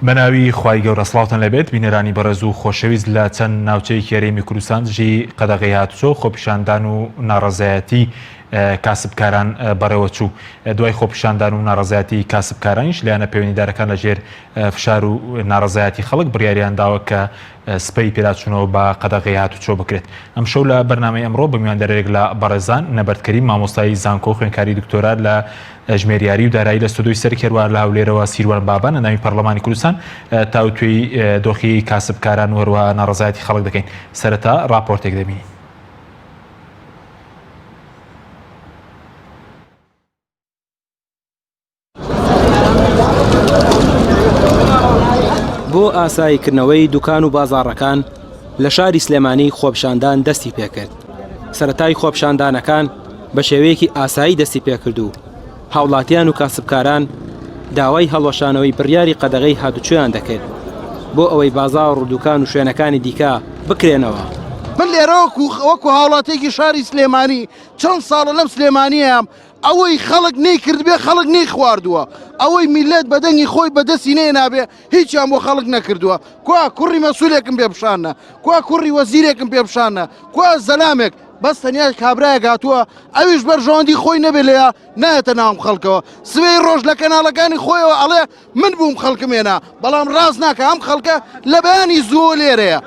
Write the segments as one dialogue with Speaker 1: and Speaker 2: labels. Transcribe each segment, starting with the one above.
Speaker 1: بەناوی خوای گەورە سڵاوتان لەبێت بینەرانی بەڕێز و خۆشەویست لە چەند ناوچەی هێرێمی کوردستان دژی قەدەغی هاتوچۆ خۆپیشاندان و ناڕەزایەتی کاسبکاران بەڕێوە چوو. دوای خۆپیشاندان و ناڕەزایەتی کاسبکارانیش لایەنە پەیوەندیدارەکان لەژێر فشار و ناڕەزایەتی خەڵک بڕیاریان داوە کە سپەی پێداچوونەوە بە قەدەغی هاتوچۆ بکرێت. ئەم شەو لە بەرنامەی ئەمڕۆ بە میواندەرێک لە بەڕێزان نەبەردکەریم مامۆستایی زانکۆ خوێندکاری دکتۆرا لە ژمێریاری و دارایی لە ستۆدیۆی سەرکێڕوا لە هەولێرەوە سیروان بابان لەناوی پەرلەمانی کوردستان تاوتوێی دۆخی کاسبکاران و هەروەها ناڕەزایەتی خەڵک دەکەین. سەرەتا راپۆرتێک دەبینین.
Speaker 2: بۆ ئاساییکردنەوەی دوکان و بازاڕەکان لە شاری سلێمانی خۆپیشاندان دەستی پێکرد. سەرەتای خۆپیشاندانەکان بە شێوەیەکی ئاسایی دەستی پێکرد و هاوڵاتیان و کاسبکاران داوای هەڵوەشانەوەی بڕیاری قەدەغەی هاتوچۆیان دەکرد بۆ ئەوەی بازاڕ و دوکان و شوێنەکانی دیکە بکرێنەوە.
Speaker 3: من لێرە وەکو هاوڵاتێکی شاری سلێمانی چەند ساڵە لەم سلێمانیەم ئەوەی خەڵک نەیکرد بێ خەڵک نەی خواردووە، ئەوەی میلەت بەدەنگی خۆی بەدەستی نێنابێ هیچیان بۆ خەڵک نەکردووە. کوا کوڕی مەسوولێکم پێ بشانە، کوا کوڕی وەزیرێکم پێ بشانە، کوا زەلامێک بەس تەنیا کابرایە گاتووە ئەویش بەرژەوەندی خۆی نەبێ لێە نایەتە ناوم خەڵکەوە. سوێی ڕۆژ لە کەناڵەکانی خۆیەوە ئەڵێ من بووم خەڵکم هێنا، بەڵام ڕاست ناکە ئەم خەڵکە لە بەیانی زووە لێرەیە.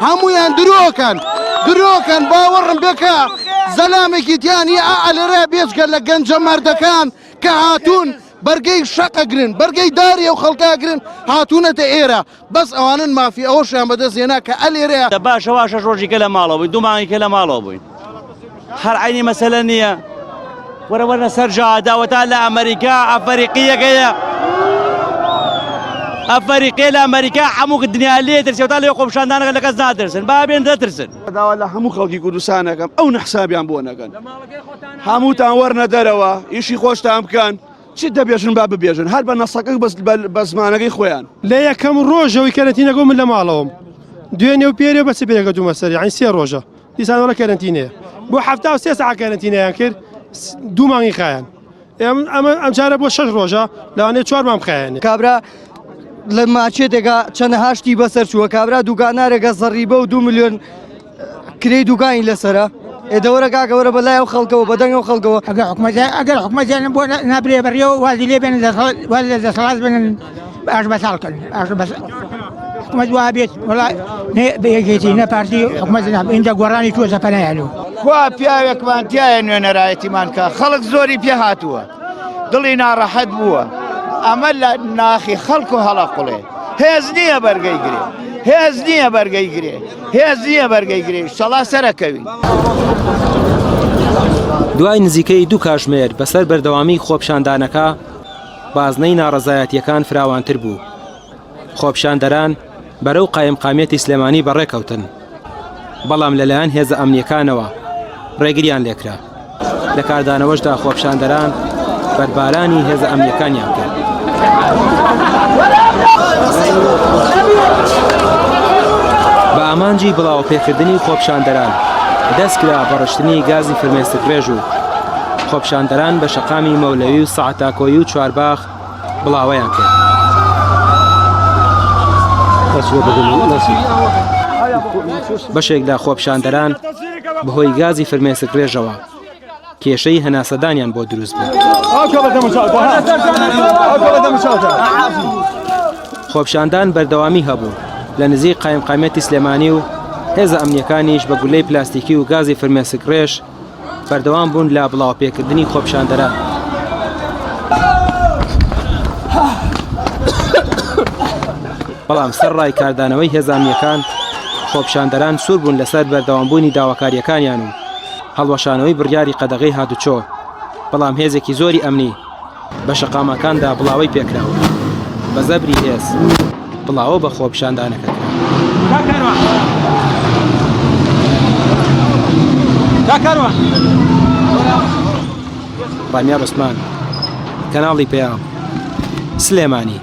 Speaker 3: هەمویان درۆکەن باوەڕم بێکە زەلامێکی تیانی ئالێرە بێجگە لە گەنجە مەردەکان کە هاتوون بەرگەی شەقەگرن بەرگەی داریە و خەڵکاگرن هاتوونەتە ئێرە بەس ئەوانن مافی ئەوەشیان بەدەستێنا کە ئەلێرەیە
Speaker 4: باشەوە شەش ڕۆژیکە لە ماڵەوە بووین، دوو مانگێکە لە ماڵەوە بووین، هەر عینی مەسەلە نییە. وەرە سەرجا داوەتا لە ئەمریکا ئەفریقیەکەیە ئەفریقی لە ئەمریکا هەموو دنیا لێ دەرسێتا لێ خۆپیشاندانەکە لە کەس نادرسن با بێن دەترسن.
Speaker 3: داوا لە هەموو خەڵکی کوردستانەکەم ئەو نەحسابیان بۆ نەکەن، هەمووتان وەرنە دەرەوە ئیشی خۆشتان بکەن، چی دەبێژن با ببێژن هەر بە نەسەکە بە زمانەکەی خۆیان.
Speaker 5: لە یەکەم ڕۆژەوەی کەرەنتینەگە من لە ماڵەوەم دوێنێ و پێرێ بەچ پێگە دوو مەسەری عین سێ ڕۆژە دیسانەوە کەرەنتینەیە بۆ 73 ساعت کەرەنتینەیان کرد، دوو مانگی خایەن. ئەم جارە بۆ 6 ڕۆژە لەوانەیە 4 مانگ خایەنێ.
Speaker 6: کابرا لە ماچێتێکە چەند هاشتی بەسەر چووە، کابرا دوکانارێکە زەڕیبە و 2 ملیۆن کرێی دوکانی لەسرە ئێدەوەرە کاکەوەرە بەلای ئەو خەڵکەوە بەدەنگ ئەو خەڵکەوە
Speaker 7: ئەگەر حکومەتیان بۆ نابرێ بەڕێەوە وازی لێ بێن لە دەسەڵات بن ئاش بەساڵکەن حکومەت وا بێت بەیەکێتی نە پارتی حکومەت ئینجا گۆڕانی تووە زەپەنایانەوە.
Speaker 8: خوا پیاوێکمان تایە نوێنەرایەتیمان کە خەڵک زۆری پێ هاتووە دڵی ناڕەحەت بووە، ئەمە لە ناخی خەڵک و هەڵەقوڵێ هێز نییە بەرگەی گرێ شەڵا سەرەکەوی.
Speaker 2: دوای نزیکەی دوو کاتژمێر بەسەر بەردەوامی خۆپیشاندانەکە بازنەی ناڕەزایەتیەکان فراوانتر بوو. خۆپیشاندەران بەرەو قایمقامیەتی سلێمانی بەڕێکەوتن، بەڵام لەلایەن هێزە ئەمنیەکانەوە ڕێگریان لێکرا. لە کاردانەوەشدا خۆپیشاندەران بەربارانی هێزە ئەمنیەکانیان کرد. بە ئامانجی بڵاو پێکردنی خۆپیشاندەران دەستکرا بەڕشتنی گازی فرمێسکرێژ و خۆپیشاندەران بە شەقامی مەولەوی و سەعاتاکۆیی و چوارباخ بڵاوەیان کرد. بەشێک لە خۆپیشاندەران بەهۆی گازی فرمێسکرێژەوە کێشەی هەناسەدانیان بۆ دروست بوو. خۆپیشاندان بەردەوامی هەبوو لە نزیک قایمقامەتی سلێمانی و هێزە ئەمنیەکانیش بە گولەی پلاستیکی و گازی فرمێسکرێژ بەردەوام بوون لە بڵاوپێکردنی خۆپیشاندەران. بەڵام سەر ڕای کاردانەوەی هێزە ئەمنیەکان خۆپیشاندەران سوور بوون لەسەر بەردەوامبوونی داواکاریەکانیان و هەڵوەشانەوەی بڕیاری قەدەغەی هاتوچۆ، بەڵام هێزێکی زۆری ئەمنی بە شەقامەکاندا بڵاوی پێکراوە. بە زەبری هێز بڵاوە بە خۆپیشاندانەکە ڕامیا ڕوسمان، کەناڵی پێیام، سلێمانی.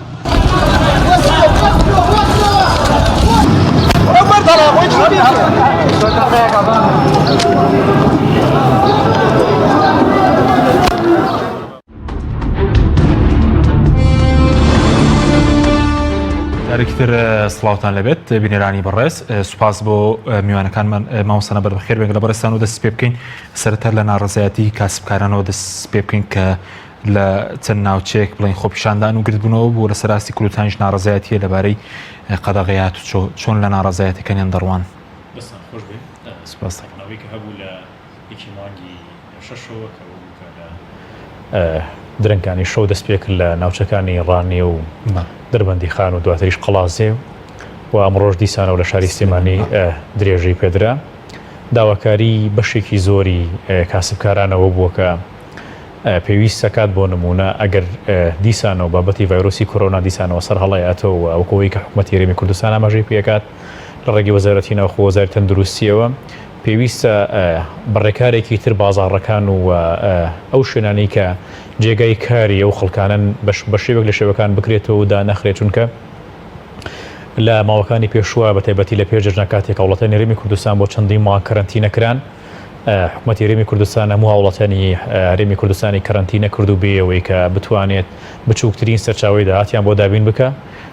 Speaker 1: باشتر سڵاوتان لەبێت بینێرانی بەڕێز سوپاس بۆ میوانەکانمان مامۆستانە بەربەخێر بێنگە لە بەڕێستان و دەست پێ بکەین سەرەتا لە ناڕەزایەتی کاسبکارانەوە دەست پێ بکەین کە لە چەند ناوچەیەک بڵین خۆپیشاندان و گرتبوونەوە بوو لە سەراستی کلوتانیش ناڕەزایەتیە لەبارەی قەدەغەیات و چۆن لە ناڕەزایەتەکەنیان دەڕوان.
Speaker 9: بەستان خۆش بێت
Speaker 1: سوپاس
Speaker 9: تەقنەوەی کە هەبوو لە یەکی مانگی شەشەوە کە لە درنگانی شەو دەست پێ کرد لە ناوچەکانی ڕانێ و دەربەندی خان و دواتریش قەڵازێ و ئەمڕۆژ دیسانەوە لە شاری سلێمانی درێژەی پێدرا داواکاری بەشێکی زۆری کاسبکارانەوە بووە کە پێویست سەکات بۆ نمونە ئەگەر دیسانەوە بابەتی ڤایرۆسی کۆرۆنا دیسانەوە سەر هەڵەیاتەوە ئەوکەوەی کە حکوومەتی هەرێمی کوردستان ئاماژەی پێکات لە ڕێگەی وەزارەتی ناوخۆ وەزارەتی تەندروستیەوە پێویستە بەڕێکارێکی تر بازاڕەکان و ئەو شوێنانەی کە جێگای کاری ئەو خەڵکانن بە شێوەک لە شێوەکان بکرێتەوە و دانەخرێت چونکە لە ماوەکانی پێشوە بە تایبەتی لە پێشجەژنە کاتێک وڵاتانی هەرێمی کوردستان بۆ چەندین مانگ کەرەنتینەکران حکوومەتی هەرێمی کوردستان هەموو وڵاتانی هەرێمی کوردستانی کەرەنتینە کرد و بێەوەی کە بتوانێت بچووکترین سەرچاوی داهاتیان بۆ دابین بکە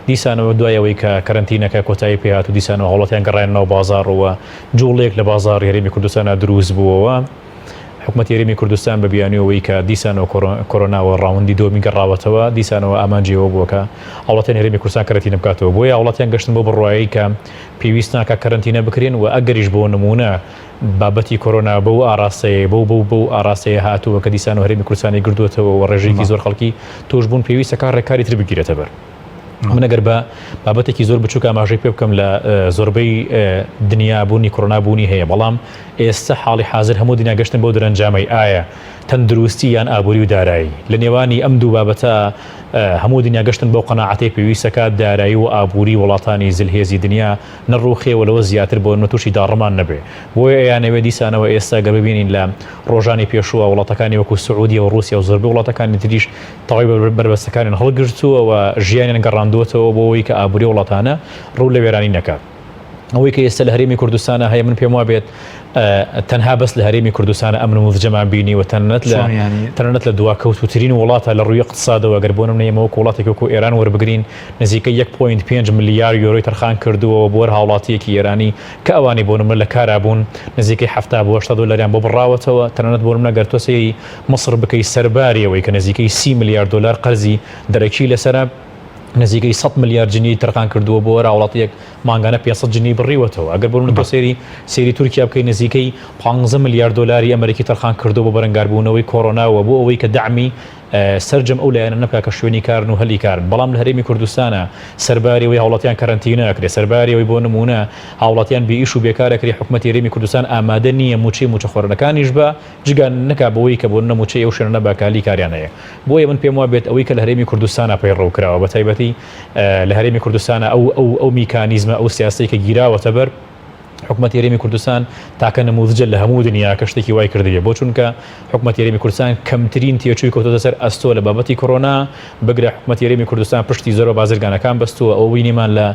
Speaker 9: دیسانەوە دوایەوەی کە کەرەنتینەکە کۆتایی پێهات و دیسانەوە هەوڵەتیان گەڕێنەوە بازاڕەوە جوڵێک لە بازاڕی هەرێمی کوردستانە دروست بووەوە حکوومەتی هەرێمی کوردستان بە بیانیەوەی کە دیسانەوە کۆرۆناوە ڕاوەندی دۆمی گەڕاوەتەوە دیسانەوە ئامانجیەوە بووە کە هەوڵەتیان هەرێمی کوردستان کەرەنتینە بکاتەوە بۆیە هەوڵەتیان گەشتن بۆ بڕواایی کە پێویست ناکە کەرەنتینە بکرێن و ئەگەریش بۆ نمونە بابەتی کۆرۆنا بەو ئاراستەیە بەو ئاراستەیە هاتووە کە دیسانەوە هەرێمی کوردستانی گردووەتەوە و ڕێژەیەکی زۆر خەڵکی تۆش بوون پێویستە ڕێکاری تر بگیرێتە بەر من ئەگەر بە بابەتێکی زۆر بچووکە ئاماژەی پێ بکەم لە زۆربەی دنیابوونی کۆرۆنابوونی هەیە بەڵام ئێستا حاڵی حاضر هەموو دنیا گەشتن بۆ دەرەنجامەی ئایا تەندروستی یان ئابووری و دارایی لە نێوانی ئەم دوو بابەتە هەموو دنیا گەشتن بەو قەناعەتەی پێویستەکە دارایی و ئابووری وڵاتانی زلهێزی دنیا نەڕوخێەوە لەوە زیاتر بۆ نەتوشی داڕمان نەبێ بۆیە ئەیانەوێ دیسانەوە ئێستا گە ببینین لە ڕۆژانی پێشووە وڵاتەکانی وەکو سعودی و رووسیا و زۆربەی وڵاتەکانی تریش تەواوی بربەستەکانیان هەڵگرتووە و ژیانیان گەڕاندووەتەوە بۆەوەی کە ئابووری وڵاتانە ڕوو لە وێرانی نەکات ئەوەی کە ئێستا لە هەرێمی کوردستانە هەیە من پێم وابێت تەنها بەس لە هەرێمی کوردستانە ئەمن و جەمان بینی و تەنەت لە دواکەوتوترین وڵاتە لە ڕووی اقتصادەوە گەر بۆ نمونە ئێمەوە وڵاتێک وەکو ئێران وەربگرین نزیکە 1.5 ملیار یۆرۆی تەرخان کردووە بۆ هاوڵاتیەکی ئێرانی کە ئەوانی بۆ نمونە لە کارابوون نزیکەی 70 بۆ 80 دۆلاریان بۆ بڕاوەتەوە تەنەت بۆ نمونە گەر تۆ سەیری مەسر بکەی سەرباریەوەی کە نزیکەی 30 میلیارد دلار قەرزی دەرەکی لەسەر نزیکەی 100 میلیارد جنی تەرخان کردووە بۆ وڵاتێک مانگانە 500 جنی بڕیوەتەوە ئەگەر بڕون بۆ سێری تورکیا بکەی نزیکەی 15 میلیارد دلاری ئەمریکی تەرخان کردو بۆ بەرەنگاربوونەوەی کۆرۆناوە بۆ ئەوەی کە دعمی سەررجەم ئەو لایەنە نەبکە کە شوێنی کارن و هەلی کارن بەڵام لە هەرێمی کوردستانە سەرباریەوەی هاوڵاتیان کەرەنتینە ئەکرێ سەرباریەوەی بۆ نمونە هاوڵاتیان بێئیش و بێکارەکری حکوومەتی هەرێمی کوردستان ئامادە نییە موچەی موچەخۆرنەکانیش بە جگان نەکا بەوەی کە بۆ نەموچەی ئەو شوێنە بەکالی کاریانەیە بۆیە من پێم وابێت ئەوەی کە لە هەرێمی کوردستانە پەیڕەوکراوە بە تایبەتی لە هەرێمی کوردستانە ئەو میکانیزمە ئەو سیاسەی کە گیراوەتە بەر حکوومەتی هەرێمی کوردستان تاکە نموذجە لە هەموو دنیا کە شتێکی وای کردوێ بۆ چونکە حکوومەتی هەرێمی کوردستان کەمترین تێچووی کەوتۆتە سەر ئەستۆ لە بابەتی کۆرۆنا بگرە حکوومەتی هەرێمی کوردستان پشتی زۆر بازرگانەکان بەستووە ئەو بینیمان لە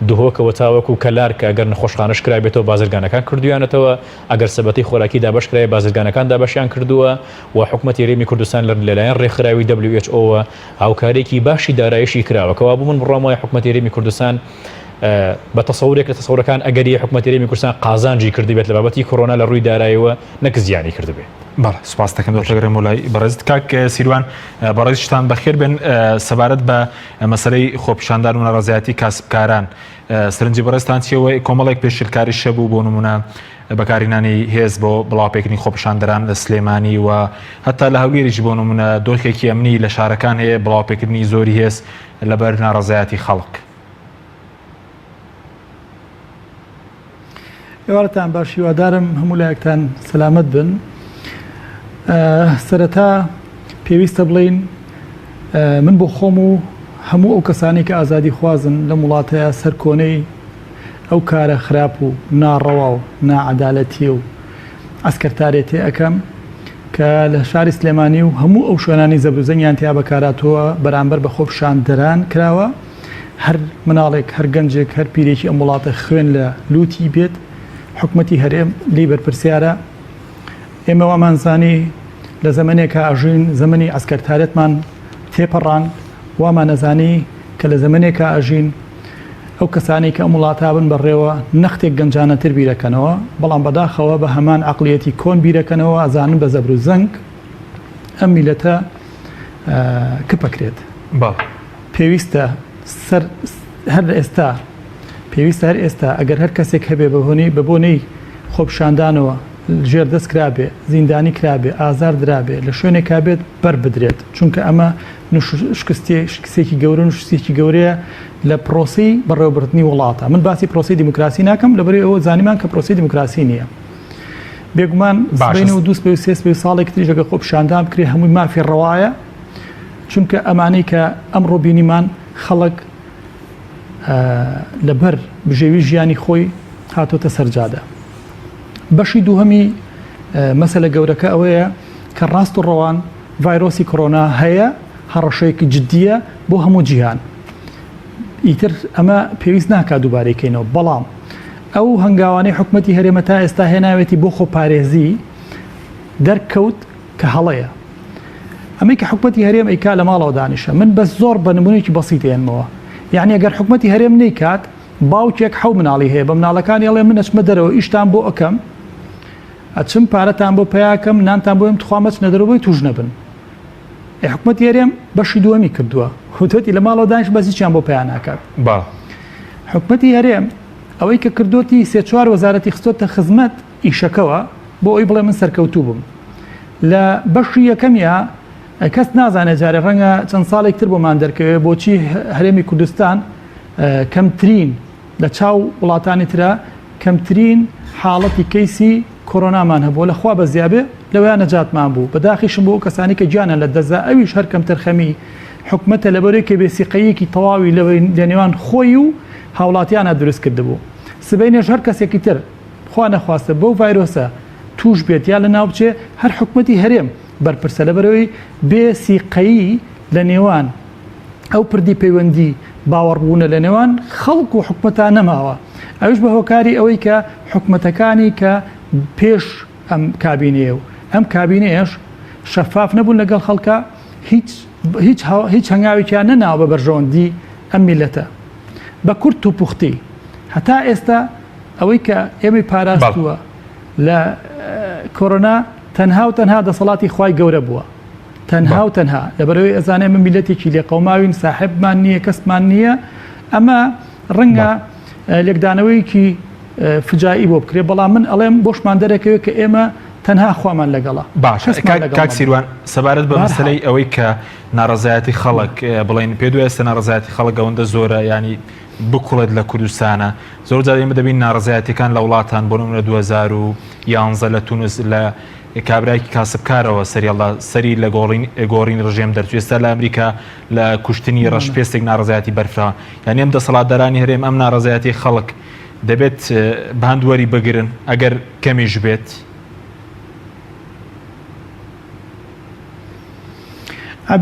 Speaker 9: دهۆکەوە تاوەکو کەلار کە ئەگەر نەخۆشخانەش کرا بێتەوە بازرگانەکان کردویانەتەوە ئەگەر سەبەتی خۆراکی دابەشکرای بازرگانەکان دابەشیان کردووە و حکوومەتی هەرێمی کوردستان لەلایەن ڕێکخراوی WHO هاوکارێکی باشی دارایشی کراوە کەوا بوو من بڕامای حکوومەتی هەرێمی کوردستان بە تەسەورێک لە تەسەورەکان ئەگەری حکوومەتی هەرێمی کوردستان قازانجی کردبێت لە بابەتی کۆرۆنا لە ڕووی داراییەوە نەک زیانی کردبێت.
Speaker 1: بەڵێ سوپاس دەکەم دۆکتەر مولای بەڕێزت کاک سیروان بەڕێزشتان بەخێر بێن سەبارەت بە مەسەلەی خۆپیشاندان و ناڕەزایەتی کاسبکاران سەرنجی بەڕێزتان چیەوە کۆمەڵێک پێشکاری شەبوو بۆ نمونە بەکارهێنانی هێز بۆ بڵاوپێکردنی خۆپیشاندەران لە سلێمانی و هەتا لە هەولێریش بۆ نمونە دۆخێکی ئەمنی لە شارەکان هەیە بڵاوپێکردنی زۆری هێز لەبەر ناڕەزایەتی خەڵک.
Speaker 10: ئێوارتان باش هیوادارم هەموو لایەکتان سەلامەت بن. سەرەتا پێویستە بڵین من بۆ خۆم و هەموو ئەو کەسانی کە ئازادی خوازن لە وڵاتەیە سەر کۆنەی ئەو کارە خراپ و ناڕەوا و نائەدالەتی و ئەسکەرتارێتی ئەەکەم کە لە شاری سلێمانی و هەموو ئەو شوێنانی زەبروزەنگیان تیا بەکاراتەوە بەرامبەر بە خۆپیشاندەران کراوە هەر مناڵێک هەر گەنجێک هەر پیرێکی ئەم وڵاتە خوێن لە لوتی بێت حکوومەتی هەرێم لی بەرپرسیارە ئێمە وامانزانی لە زەمانێکە ئاژین زەمەنی ئەسکەرتارێتمان تێپەڕان وامان نەزانی کە لە زەمانێکە ئاژین ئەو کەسانی کە ئەم وڵاتە بن بەڕێوە نەختێک گەنجانەتر بیرەکەنەوە بەڵام بەداخەوە بە هەمان عقلیەتی کۆن بیرەکەنەوە ئازانن بە زەبر و زەنگ ئەم میلەتە کپەکرێت. پێویستە هەر ئێستا ئەگەر هەر کەسێک هەبێ بە بۆنەی خۆپشاندانەوە ژێر دەست کرابێ زیندانی کرابێ ئازار درابێ لە شوێنێکا بێت بەر بدرێت چونکە ئەمە شکستێکی گەورە و شتێکی گەورەیە لە پرۆسی بەڕێوەبردننی وڵاتە. من باسی پرۆسی دیموکراسی ناکەم لەبەرەوەی ئەوە زانیمان کە پرۆسی دیموکراسی نییە. بێگومان بین و 2 ساڵێک تریش لەگە خۆپشاندان بکرێ هەمووی مافی ڕەوایە چونکە ئەمانەی کە ئەمڕۆ بینیمان خەڵک لەبەر بژێوی ژیانی خۆی هاتۆتە سەرجادە. بەشی دووهەمی مەسەلە گەورەکە ئەوەیە کە ڕاست و ڕەوان ڤایرۆسی کۆرۆنا هەیە هەڕەشەیەکی جددیە بۆ هەموو جیهان. ئیتر ئەمە پێویست ناکات دووبارەکەینەوە بەڵام ئەو هەنگاوانەی حکومەتی هەرێمە تا ئێستا هێناوێتی بۆ خۆپارێزی دەرکەوت کە هەڵەیە. ئەمەی کە حکومەتی هەرێم ئەیکا لە ماڵەوە دانیشە من بەس زۆر بە نمونەیەکی بەسیط هێنمەوە. یعنی ئەگەر حکومەتی هەرێم نەیکات باوکێک حەو مناڵی هەیە بە مناڵەکانی ئەڵێ من ئەچمە دەرەوە ئیشتان بۆ ئەەکەم ئەچم پارەتان بۆ پیاکەم نانتان بۆم توخوا مەچنە دەرەوەی توش نەبن. حکومەتی هەرێم بەشی دووەمی کردووە حوتەتی لە ماڵەوە دانیش بەزییان بۆ پیان ناکات. حکومەتی هەرێم ئەوەی کە کردوتی 3-4 وەزارەتی خستۆتە خزمەت ئیشەکەوە بۆ ئەوی بڵێ من سەرکەوتوو بووم. لە بەشی یەکەمیە کەس نازانێت جارێ ڕەنگە چەند ساڵێک تر بۆمان دەرکەوێت بۆچی هەرێمی کوردستان کەمترین لە چاو وڵاتانی ترە کەمترین حاڵەتی کەیسی کۆرۆنامان هەبوو لەخوا بە زیابێ لەوەیان نەجاتمان بوو بەداخیشم بۆ کەسانی کە گیانە لە دەزا ئەویش هەر کەم تەرخەمی حکومەتە لەبەرەوەی کە بێسیقەیەکی تەواوی لە نێوان خۆی و هاوڵاتیانە دروست کردبوو. سبەینێش هەر کەسێکی تر خوا نەخواستە بەو ڤایرۆسە توش بێت یا لە ناو بچێ هەر حکومەتی هەرێم بەرپرسە لەبەرەوەی بێسیقەیی لە نێوان ئەو پردی پەیوەندی باوەڕبوونە لە نێوان خەڵک و حکومەتان نەماوە. ئەوش بە هۆکاری ئەوەی کە حکومەتەکانی کە پێش ئەم کابینەیە و ئەم کابینەیەش شەفاف نەبوون لەگەڵ خەڵکە هیچ هەنگاوێکیان نەناوە بە بەرژەوەندی ئەم میلەتە بە کورت و پوختی. هەتا ئێستا ئەوەی کە ئێمەی پاراستووە لە کۆرۆنا تەنها و تەنها دەسەڵاتی خوای گەورە بووە تەنها و تەنها لەبەرەوەی ئەزانێ من میلەتێکی لێ قەوماوین ساحبمان نییە کەسمان نییە. ئەمە ڕەنگە لێکدانەوەیکی فجایی بۆ بکرێ بەڵام من ئەڵێم بۆشمان دەرەکەوێت کە ئێمە تەنها خوامان لەگەڵە.
Speaker 1: باش کاک سیروان سەبارەت بە مەسەلەی ئەوەی کە ناڕەزایەتی خەڵک بڵێن پێ دوای ئێستا ناڕەزایەتی خەڵک ئەوەندە زۆرە ینی بکوڵێت لە کوردستانە زۆر جار ئێمە دەبین ناڕەزایەتیەکان لە وڵاتان بۆ نمونە 2011 لە تونس لە کابراایکی کاسبکارەوە سەری لە گۆڕین ڕژێم دەرچوو. ئێستا لە ئەمریکا لە کوشتنی ڕەشپێستێک ناڕەزایەتی بەرفرا یعنی ئەم دەسەڵاتدارانی هەرێم ئەم ناڕەزایەتی خەڵک دەبێت باندوەری بگرن ئەگەر کەمیش بێت.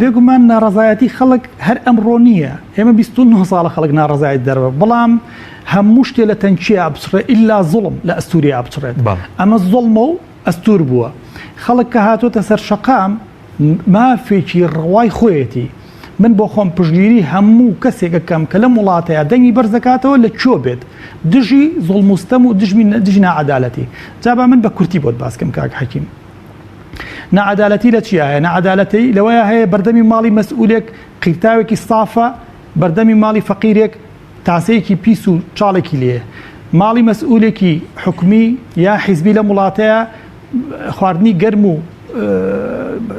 Speaker 10: بێگومان ناڕەزایەتی خەڵک هەر ئەمڕۆ نییە ئێمە 29 ساڵە خەڵک ناڕەزایەت دەرەوە بەڵام هەموو شتێ لە تەنکیە بچڕێت ئیلا زوڵم لە ئەستوریا بچڕێت. ئەمە زوڵمە و ئەستور بووە. خەڵک کە هاتوۆتە سەر شەقام مافێکی ڕەوای خۆیەتی من بۆ خۆم پشگیری هەموو کەسێکەکەم کە لە وڵاتەیە دەنگی بەرزەکاتەوە لە کوێ بێت دژی زوڵموستەم و دژی نائەدالەتی. جابا من بە کورتی بۆت باسکەم کاک حەکیم. نەعەدالەتی لە چیایە؟ نەعەدالەتی لەوەیە هەیە بەردەمی ماڵی مەسئولێک قیرتاوێکی سافە بەردەمی ماڵی فەقیرێک تاسەیەکی پیس و چاڵێکی لێ ماڵی مەسئولێکی حکومی یا حیزبی لە وڵاتەیە خواردنی گەرم و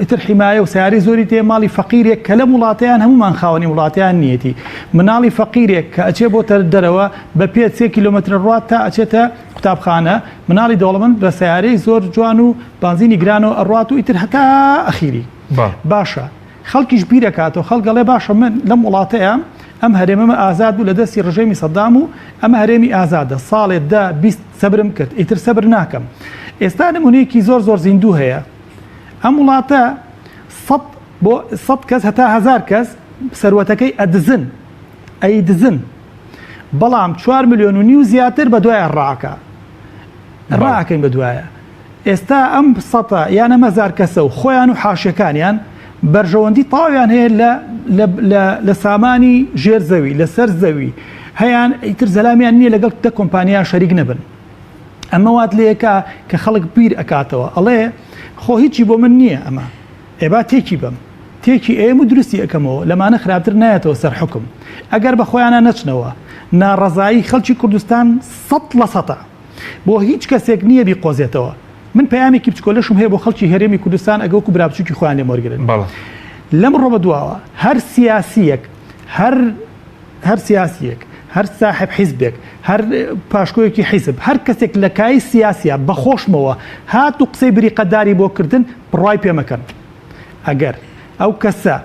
Speaker 10: ئیتر حیمایە و سیاری زۆری تێ ماڵی فەقیرێک کە لە وڵاتیان هەمومان خاوەنی وڵاتیان نیەتی مناڵی فەقیرێک کە ئەچێ بۆتە دەرەوە بە پێ 3 کیلۆمەتر ڕات تا ئەچێتە قوتابخانە مناڵی دەوڵەمەند بە سیارەی زۆر جوان و بانزینی گرانەوە ئەڕات و ئیتر هەتا ئەخیری باشە خەڵکیش بیرەکاتەوە خەڵگەڵێ باشە من لەم وڵاتەیە ئەم هەرێمەمە ئازاد بوو لە دەستی ڕژێمی سەدام و ئەمە هەرێمی ئازادە ساڵێت دا 20 سەبرم کرد ئیتر سەبر ناکەم. ئێستا نمونەیەکی زۆر زیندوو هەیە ئەم وڵاتە 100 کەس هەتا 1000 کەس سەروەتەکەی ئەیدزن بەڵام 4 ملیۆن و نیو زیاتر بە دوایە ڕاکەین بە دوایە. ئێستا ئەم 100 یان ئەمە 1000 کەسە و خۆیان و حاشەکانیان بەرژەوەندی تاویان هەیە لە سامانی ژێر زەوی لەسەر زەوی هەیان ئیتر زەلامیان نییە لەگەڵ دە کۆمپانیا شەریک نەبن. ئەمە وات لەیەکە کە خەڵک بیر ئەکاتەوە ئەڵێ خۆ هیچی بۆ من نییە ئەمە ئێبا تێکی بم تێکی ئێم و درستی ئەەکەمەوە لەمانە خراپتر نایەتەوە سەر حکم ئەگەر بە خۆیانە نەچنەوە ناڕەزایی خەڵکی کوردستان 100% بۆ هیچ کەسێک نییە بیقۆزێتەوە. من پەیامێکی بچکۆلەشم هەیە بۆ خەڵکی هەرێمی کوردستان ئەگەوکو برابچووکی خۆیان لێ وەرگرن لەم ڕۆ بەدواوە هەر سیاسیەک هەر سیاسیەک هەر ساحب حیزبێک هەر پاشکۆیەکی حیزب هەر کەسێک لە کای سیاسیە بەخۆشمەوە هات و قسەی بریقەداری بۆ کردن بڕای پێمەکەن. ئەگەر ئەو کەسە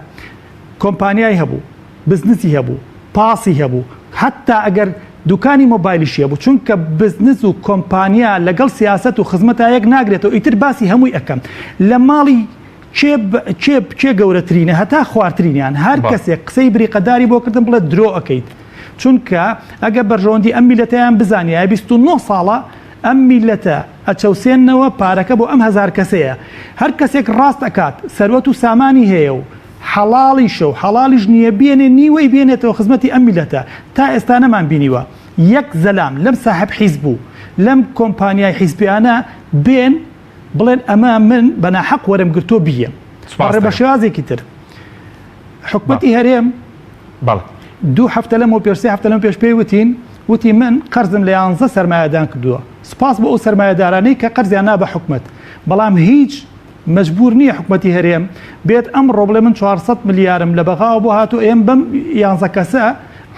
Speaker 10: کۆمپانیای هەبوو بزنسی هەبوو پاسی هەبوو حتا ئەگەر دوکانی مۆبایلیشیە بوو چونکە بزنس و کۆمپانیا لەگەڵ سیاست و خزمەتایەک ناگرێتەوە ئیتر باسی هەمووی ئەەکەم لە ماڵی کێ گەورەترینە هەتا خواردترینیان هەر کەسێک قسەی بریقەداری بۆ کردن بڵێ درۆ ئەەکەیت چونکە ئەگە بەرژەوەندی ئەم میلەتەیان بزانیە 29 ساڵە ئەم میلەتە ئەچەوسێنەوە پارەکە بۆ ئەم هزار کەسەیە هەر کەسێک ڕاست ئەکات سەروەت و سامانی هەیە و حەڵاڵیشە و حەڵاڵیش نییە بێنێ نیوەی بێنێتەوە خزمەتی ئەم میلەتە تا ئێستا نەمان بینیوە یەک زەلام لەم ساحب حیزب بوو لەم کۆمپانیای حیزبیانە بێن بڵێن ئەمە من بەناحەق وەرم گرتۆ بیە بە شێوازێکی تر حکومەتی هەرێم 2 هەفتە لەمەوە پێش 3 هەفتە لەم پێش پێی وتی من قەرزم لە 11 سەرمایەدان کردووە سپاس بۆ ئەو سەرمایەدارانەی کە قەرزیان نا بە حکومەت بەڵام هیچ مەجبور نییە حکومەتی هەرێم بێت ئەم ڕۆبلێ من 400 ملیارم لە بەغاوە بۆ هاتو ئێم بەم 11 کەسە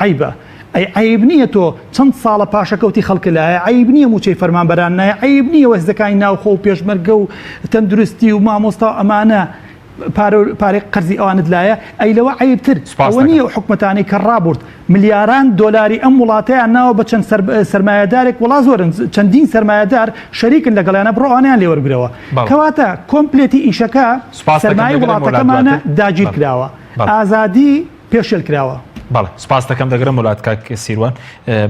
Speaker 10: عیبە ئەی عیب نییە تۆ چەند ساڵە پاشەکەوتی خەڵک لایە عیب نییە موچەی فەرمانبەران نایە عیب نییە وەزەکانی ناوخۆ و پێشمەرگە و تەندروستی و مامۆستا و ئەمانە پارێک قەرزی ئەوانت لایە ئەی لەوە عیبتر ئەوە نییە و حکومەتانی کە ڕابرد ملیاران دۆلاری ئەم وڵاتەیان ناوە بە چەند سەرمایەدارێک وڵا زۆرن چەندین سەرمایەدار شەریکن لەگەڵیانە بڕۆوانیان لێوەرگرەوە کەواتە کۆمپلێتی ئیشەکە سەرمای وڵاتەکەمانە داگیر کراوە ئازادی پێشێل کراوە.
Speaker 1: بەڵێ سپاس دەکەم دەگرم وڵات کاک سیروان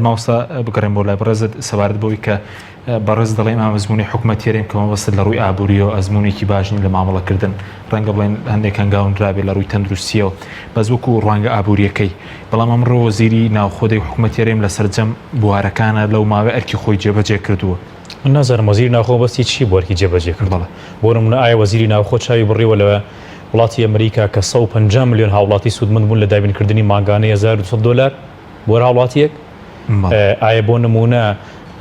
Speaker 1: ماوستا بگەڕێم بۆ لای بەڕێزت سەبارەت بەوەی کە بەڕێز دەڵێم ئەزمموی حکومەتی هەرێم کە مەبەست لە ڕووی ئابووریەوە ئەزمموونێکی باشنی لە مامەڵەکردن ڕەنگە بڵێن هەندێک هەنگاوندرابێ لە ڕووی تەندروستیەوە بەس وەکو ڕوانگە ئابووریەکەی بەڵام ئەمڕۆ وەزیری ناوخۆدەی حکومەتی هەرێم لە سەرجەم بوارەکانە لەو ماوەی ئەرکی خۆی جێبەجێ کردووە.
Speaker 9: من نازانم وەزیری ناوخۆ بەستی چی بۆ ئەرکی جێبەجێ کردەڵە بۆ نمونە ئایا وەزیری ناوخۆ چاوی بڕیوە لەوە وڵاتی ئەمریکا کە 150 ملیۆن هاوڵاتی سوودمەند بوون لە دابینکردنی ماگانەی 1200 دلار بۆ هاوڵاتیەک ئایا بۆ نمونە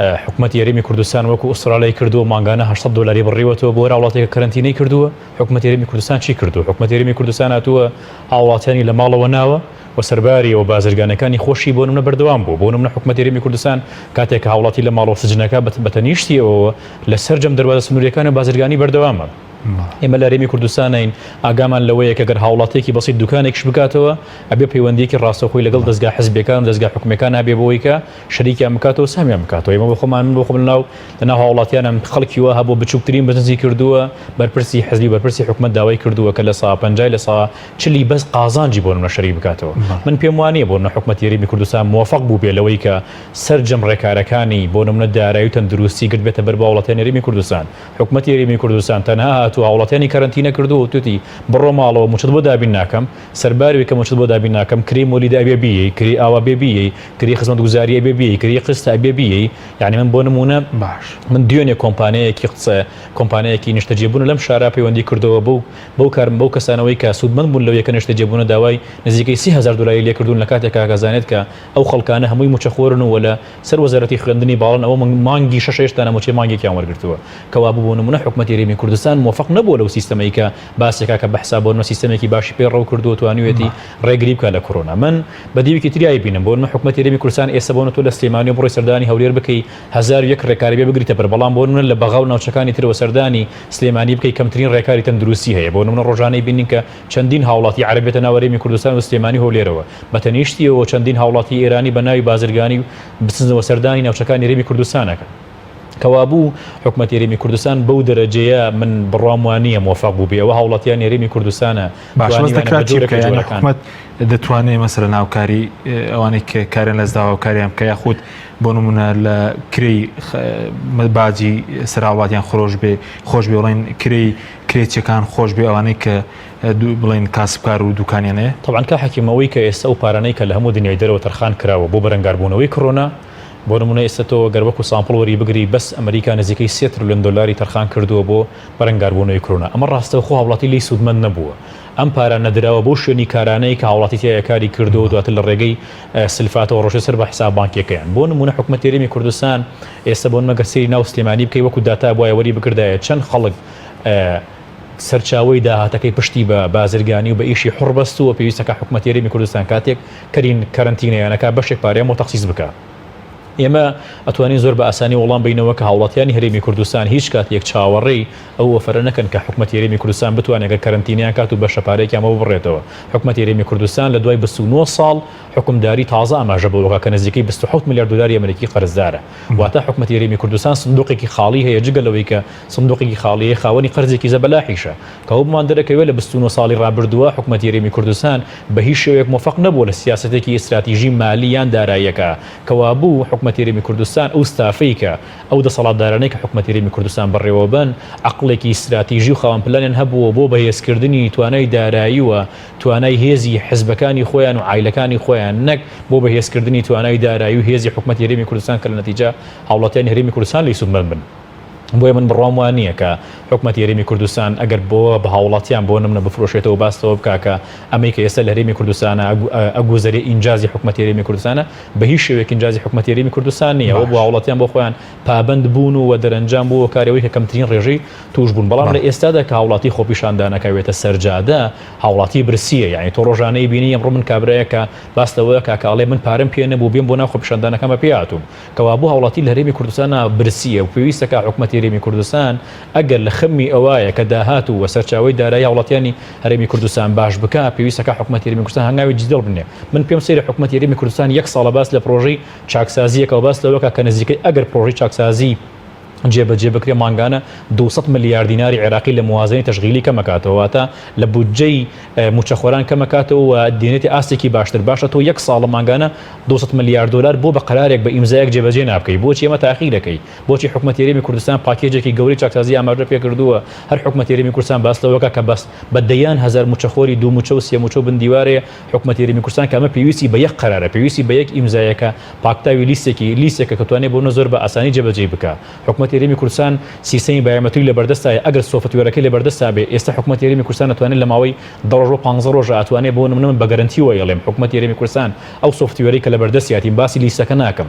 Speaker 9: حکومەتی هەرێمی کوردستان وەکو ئوسترالی کردووە ماگانە 800 دلاری بڕیوەتەوە بۆ هاوڵاتێکە کەرەنتینەی کردووە حکومەتی هەرێمی کوردستان چی کردووە حکومەتی هەرێمی کوردستان هاتووە هاوڵاتیانی لە ماڵەوە ناوە و سەرباری و بازرگانەکانی خۆشی بۆ نمونە بەردەوام بوو بۆ نمونە حکومەتی هەرێمی کوردستان کاتێک هاوڵاتی لە ماڵەوە سجنەکە بەتەنیشتیەوە لە سەرجەم دەربازە سنووریەکانی بازرگانی بەردەوامە ئێمە لە هەرێمی کوردستانین ئاگامان لەوەیە کە گەر هاوڵاتێکی بەسیط دوکانێکش بکاتەوە ئەبێ پەیوەندیەکی ڕاستەخۆی لەگەڵ دەستگا حزبەکان و دەستگا حکومەکان هەبێ بۆەوەی کە شەریکیان بکاتەوە سامیان بکاتەوە ئێمە بۆ خۆمان من بۆ خۆم لەناو هاوڵاتیانم خەڵکی وە هەبوو بچووکترین بەزنسی کردووە بەرپرسی حزبی بەرپرسی حکومەت داوای کردووە کە لە سا 50 لە سا 40 بەس قازانجی بۆ نمونە شەریک بکاتەوە من پێم وانییە بۆ نمونە حکومەتی هەرێمی کوردستان موافق بوو بێ لەوەی کە سەرجەم ڕێکارەکانی بۆ نمونە دارایی و تەندروستی گرت بێتە بەر بە وڵاتانی هەرێمی کوردستان حکومەتی هەرێمی کوردستان تەنها هاتووە هاوڵاتیانی کەرەنتینە کردو توتی بڕۆ ماڵەوە موچت بۆ دابین ناکەم سەرباروی کە موچت بۆ دابین ناکەم کری مۆلیدا بێبیەی کری ئاوا بێبیەی کری خزمەتگوزاریە بێبیەی کری قستە بێبیەی یعنی من بۆ نمونە باش من دوێنێ کۆمپانیایەکی قسە کۆمپانیایەکی نیشتەجێبوون لەم شارە پەیوەندی کردەوە بەو کارم بەو کەسانەوەی کە سوودمەند بوون لەوەیە کە نیشتەجێبوونە داوای نزیکەی 30,000 دلاری لێکردوون لە کاتێک کاکەزانێت کە ئەو خەڵکانە هەمووی موچەخۆرن و لە سەر وەزارەتی خوێندنی باڵن ئەوە مانگی 6 هێشتا نەموچێ مانگێکیان وەرگرتووە کەوا بوو نمونە حکومەتی هەرێمی کوردستان موافق نەبووە لەو سیستەمەی کە باسێکا کە بەحسا بۆ سیستەمێکی باشی پێ ڕەو کردو توانوێتی ڕێگری بکە لە کۆرۆنا من بە دیوێکی تریایی بینم بۆ نمونە حکومەتی هەرێمی کوردستان ئێستا بۆ تۆ لە سلێمانی و بڕۆی سەردانی هەولێر بکەی 1001 ڕێکاری بێ بگریتە بەر بەڵام بۆ نمونە لە بەغاو ناوچەکانی ترەوە سەردانی سلێمانی بکەی کەمترین ڕێکاری تەندروستی هەیە بۆ نمونە ڕۆژانەی بینین کە چەندین هاوڵاتی عەرەبێتە ناو هەرێمی کوردستان و سلێمانی هەولێرەوە بەتەنیشتیەوە چەندین هاوڵاتی ئێرانی بە ناوی بازرگانی بچنەوە سەردانی ناوچەکانی هەرێمی کوردستانەکە کەوابوو حکومەت هێرێمی کوردستان بەو دەرەجەیە من بڕوام وانە موفق بوو بێ ئەوە هاوڵاتیان هێرێمی کوردستانە
Speaker 1: حکومەت دەتوانێت مەسەرە ناوکاری ئەوانەی کە کارێن لە داواکاریان کە یاخود بۆ نمونە لە کری باجی سەراوڵاتیان خۆش بێ بڵێن کرێچەکان خۆش بێ ئەوانەی کە بڵێن کاسبکار و دوکانیانەیە
Speaker 9: طبعاً کا حکیمەوەی کە ئێستا و پارانەی کە لە هەموو دنیای دەرەوە تەرخان کراوە بۆ بەرەنگاربوونەوەی کۆرۆنا بۆ نمونە ئێستا تۆ گەر وەکو سامپڵ وەری بگری بەس ئەمریکا نزیکەی 3 تریلیۆن دلاری تەرخان کردووە بۆ بەرەنگاربوونەوەی کۆرۆنا ئەمە ڕاستەوە خۆ هاوڵاتی لی سوودمەند نەبووە ئەم پارە نەدراوە بۆ شوێنی کارانەی کە هاوڵاتی تیا کاری کردو دواتر لە ڕێگەی سلفاتەوە ڕۆژە سەر بە حساب بانکیەکەیان بۆ نمونە حکومەت هێرێمی کوردستان ئێستا بۆ نمەگەر سەیری ناو سلێمانی بکەی وەکو داتا بۆیە وەری بکردایە چەند خەڵک سەرچاوی داهاتەکەی پشتی بە بازرگانی و بە ئیشی حڕبەستووە پێویستەکە حکومەت هێرێمی کوردستان کاتێک کەرین کەرنتینەیانەکە بەشێک پارەیە و تەخسیس بکە ئێمە ئەتوانین زۆر بە ئاسانی وەڵام بینەوە کە هاوڵاتیانی هەرێمی کوردستان هیچ کاتێک چاوەڕێی ئەو وەفرە نەکەن کە حکومەت هێرێمی کوردستان بتوانێت کەرنتینیان کات و بە شەپارێکیانەوە بڕێتەوە حکومەت هێرێمی کوردستان لە دوای 29 ساڵ حکومداری تازە ئاماژە بۆ کە نزیکەی 27 میلیارد دلاری ئەمریکی قەرزدارە واتە حکومەت هێرێمی کوردستان سندوقێکی خاڵی هەیە جگەلەوەی کە سندوقێکی خاڵی خاوەنی قەرزێکی زەبەلاحیشە کە ئەو بمان دەرەکەوێت لە 29 ساڵی ڕابردووە حکومەت هێرێمی کوردستان بە هیچ شێوەیەک موفق نەبووە لە سیاسەتێکی ئستراتیژی مالیان داراییەکە کەوابوو حکومەت هێرێمی کوردستان ئەو ستافەی کە ئەو دەسەڵاتدارانەی کە حکومەت هێرێمی کوردستان بەڕێوە بن عقلێکی استراتیژی و خاوەن پلانیان هەبووە بۆ بەهێزکردنی توانای داراییوە توانای هێزی حزبەکانی خۆیان و عایلەکانی خۆیان نەک بۆ بەهێزکردنی توانای دارایی و هێزی حکومەت هێرێمی کوردستان کە لە نەتیجە هاوڵاتیانی هێرێمی کوردستان لی سوودمەند بن بۆیە من بڕوام وانە کە حکومەت هێرێمی کوردستان ئەگەر بۆ بە هاوڵاتیان بۆ نمونە بفرۆشێتەوە باستەوە بکاکە ئەمەی کە ئێستا لە هەرێمی کوردستانە ئەگوزەری ئینجازی حکومەت هێرێمی کوردستانە بە هیچ شێوەیەک ئینجازی حکومەت هێرێمی کوردستان نییە ئەوە بۆ هاوڵاتیان بۆ خۆیان پابند بوون و دەرەنجام بوو کارەوەی کە کەمترین ڕێژەی توش بوون بەڵام لە ئێستادا کە هاوڵاتی خۆپیشاندانەکەوێتە سەرجادە هاوڵاتی برسیە یعنی تۆ ڕۆژانەی بینی ئەمڕۆ من کابرایە کە باستەوە کاکاڵێ من پارەم پێ نەبوو بێم بۆ ناو خۆپیشاندانەکەمە پێهاتووم کەوا بوو هاوڵاتی لە هەرێمی کوردستانە برسیە و پێویستەکە حکومەت هێرێمی کوردستان ئەگەر لە خەمی ئەوایە کە داهات و سەرچاوی دارایی هاوڵاتیانی هەرێمی کوردستان باش بکە پێویستەکە حکومەت هێرێمی کوردستان هەنگاوی جدڵ بنێ من پێم سەیرە حکومەت هێرێمی کوردستان 1 ساڵە باس لە پرۆژەی چاکسازیەکە و باس لەوەکە کە نزیکەی ئەگەر پرۆژەی چاکسازی جێبەجێ بکرێ مانگانە 200 میلیارد دیناری عێراقی لە موازنەی تەشغیلی کەمەکاتەوە واتە لە بودجەی موچەخۆران کەمەکاتەوە و دێنێتی ئاستێکی باشتر باشە تۆ 1 ساڵە مانگانە 200 میلیارد دلار بۆ بە قەرارێک بە ئیمزایەک جێبەجێ نابکەی بۆچی ئەمە تاخیرەکەی بۆچی حکومەت هێرێمی کوردستان پاکێجێکی گەوری چاکسازی ئاماژە پێکردووە هەر حکومەت هێرێمی کوردستان باس لەوەکە کە بەس بە دەیان هەزار موچەخۆری دوو موچە و سێ موچە بندیوارەیە حکومەت هێرێمی کوردستان کە ئەمە پێویستی بە 1 قەرارە پێویستی بە 1 ئیمزایەکە پاکتاوی لیستێکە کە توانێت بۆ زۆر بە ئاسانی جێبەجێ بکە حکومەت هێرێمی کوردستان سیستەمی بایۆمەتریک لە بەردەستایە ئەگەر سۆفتوێرەکەی لە بەردەستا بێ ئێستا حکومەت هێرێمی کوردستان دەتوانێت لە ماوەی 10 ڕۆژ 15 ڕۆژ ئەتوانێت بۆ نمونە بە گەرنتی وەیەڵێم حکومەت هێرێمی کوردستان ئەو سۆفتوێرەی کە لە بەردەستیاتی باسی لیستەکە ناکەم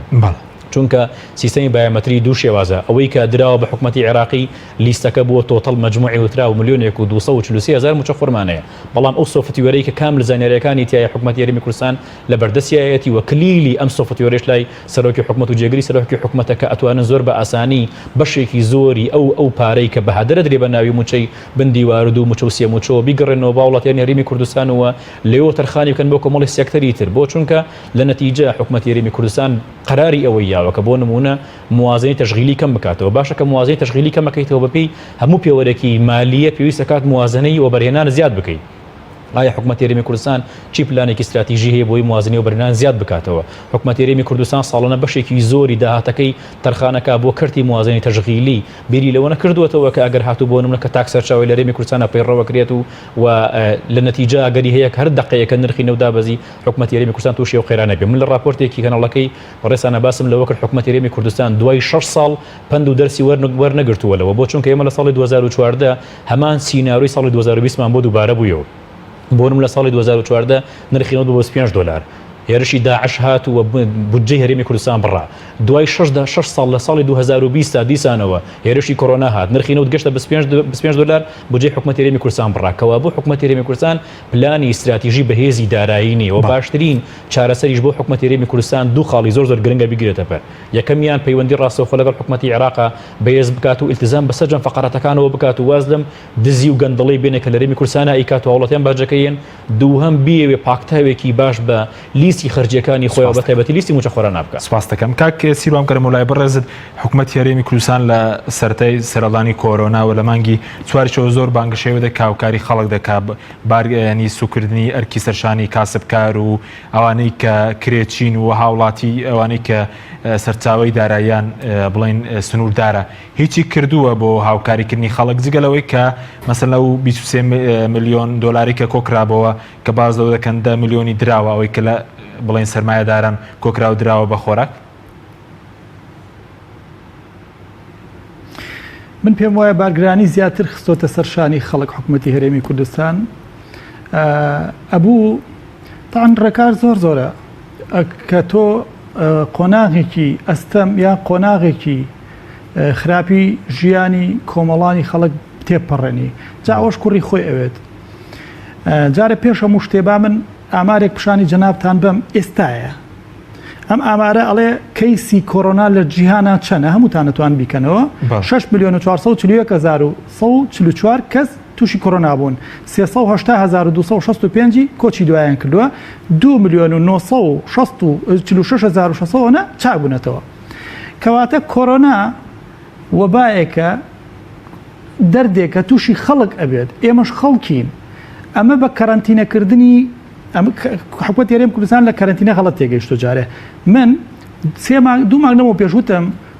Speaker 9: چونکە سیستەمی بایۆمەتری دوو شێوازە ئەوەی کە دراوە بە حکومەتی عێراقی لیستەکە بووە تۆتەڵ مەجموعی وترا و 1,243,000 موچە فورمانەیە بەڵام ئەو سۆفتوێرەی کە کامل زانیاریەکانی تایە حکومەت هێرێمی کوردستان لە بەردەستیایەتی و کلیلی ئەم سۆفتوێرەش لای سەرۆکی حکومەت و جێگری سەرۆکی حکومەتەکە ئەتوانن زۆر بە ئاسانی بەشێکی زۆری ئەو پارەی کە بەهادرە درێ بە ناوی موچەی بندیوار و دوو موچە و سێ موچەوە بیگەڕێنەوە با وڵاتیانی هەرێمی کوردستانەوە لێوە تەرخانی بکەن بۆ کۆمەڵی سێکتەری تر بۆ چونکە لە نەتیجە حکومەت هێرێمی کوردستان قەراری ئەوەی یاوە کە بۆ نمونە موازنەی تەشغیلی کەم بکاتەوە باشە کە موازنەی تەشغیلی کەم بکەیتەوە بەپێی هەموو پێوەرێکی مالیە پێویستە کات موازنەی وەبەرهێنان زیاد بکەیت ئایا حکومەت هێرێمی کوردستان چی پلانێکی استراتیژی هەیە بۆی موازنەی وەبەرهێنان زیاد بکاتەوە حکومەت هێرێمی کوردستان ساڵانە بەشێکی زۆری داهاتەکەی تەرخانەکە بۆ کردی موازنەی تەشغیلی بیری لەوە نەکردووەتەوە کە ئەگەر هاتوو بۆ نمونە کە تاک سەرچاوی لە هەرێمی کوردستانە پەیڕەوە کرێت و لە نەتیجە ئەگەری هەیە هەر دقەیەکە نرخی نەودابەزی حکومەت هێرێمی کوردستان تووشی و خێرانە بێ من لە راپۆرتێکی کەناڵەکەی ڕێسانە باسم لەوە کرد حکومەت هێرێمی کوردستان دوای 6 ساڵ پند و دەرسی وەرنەگرتووەلەوە بۆ چونکە ئێمە لە ساڵی 2014 هەمان سیناروی ساڵی 2020مان بۆ دووبارە بوویەوە بۆ نمونە لە ساڵی 2014 نرخی نەوت بۆ 5 دلار هێرشی داعش هات و بودجەی هەرێمی کوردستان بڕا دوای 6 ساڵ لە ساڵی 2020 دیسانەوە هێرشی کۆرۆنا هات نرخی نەوت گەشتە 25 دلار بودجەی حکومەت هێرێمی کوردستان بڕا کەوا بۆ حکومەت هێرێمی کوردستان پلانی استراتیژی بەهێزی دارایی نیە و باشترین چارەسەریش بۆ حکومەت هێرێمی کوردستان دوو خاڵی زۆر گرنگە بگرێتە پەر یەکەمیان پەیوەندی ڕاستەوخۆ لەگەڵ حکومەتی عێراق بەهێز بکات و ئیلتزام بەسەر جەم فەقەراتەکانەوە بکات و وازدەم دزی و گەندەڵی بێنێ کە لە هەرێمی کوردستانە ئیکات و هاوڵاتیان باجەکەیەن دووهەم بیەوێ پاکتاوێکی باش بە لیستی خەرجیەکانی خۆی بە تایبەتی لیستی موچەخۆرە نابکات.
Speaker 1: سپاس دەکەم کاک سیروان کەرم وڵای بەڕێزت حکوومەت هەرێمی کوردستان لە سەرەتای سەرەڵانی کۆرۆنا و لە مانگی چوارچەوە زۆر بانگشێوە کاوکاری خەڵک دەکات بارگەیانی سوکردنی ئەرکی سەرشانی کاسبکار و ئەوانەی کە کرێچین و هاوڵاتی ئەوانەی کە سەرچاوی داراییان بڵین سنووردارە هیچی کردووە بۆ هاوکاریکردنی خەڵک جگەلەوەی کە مەسەلا و 23 ملیۆن دۆلاری کە کۆکرابەوە کە باز لەو دەکەن 10 ملیۆنی دراوە ئەوەی کە لە بڵین سەرمایەداران کۆکراو دراوە بە خۆراک.
Speaker 10: من پێم وایە بارگرانی زیاتر خستۆتە سەرشانی خەڵک حکوومەتی هەرێمی کوردستان ئەبوو تاان ڕێکار زۆر زۆرە کە تۆ قۆناغێکی ئەستەم یا قۆناغێکی خراپی ژیانی کۆمەڵانی خەڵک تێپەڕێنی جا ئەوەش کوڕی خۆی ئەوێت جارە پێش هەموو شتێبا من ئامارێک پیشانی جەنابتان بەم ئێستایە ئەم ئامارە ئەڵێ کەیسی کۆرۆنا لە جیهانە چەنە هەمووتان دەتوان بیکەنەوە 6 ملیۆن و 444 کەس تووشی کۆرۆنا بوون 380,265 کۆچی دوایان کردووە 2 ملیۆن و 946,600 چابوونەتەوە کەواتە کۆرۆنا وەبایەکە دەردێکە تووشی خەڵک ئەبێت ئێمەش خەڵکین ئەمە بە کەرەنتینەکردنی حکوومەت هەرێمی کوردستان لە کەرەنتینە غەڵەت تێگەیشتۆ جارێ من 2 مانگ لەمەوە پێش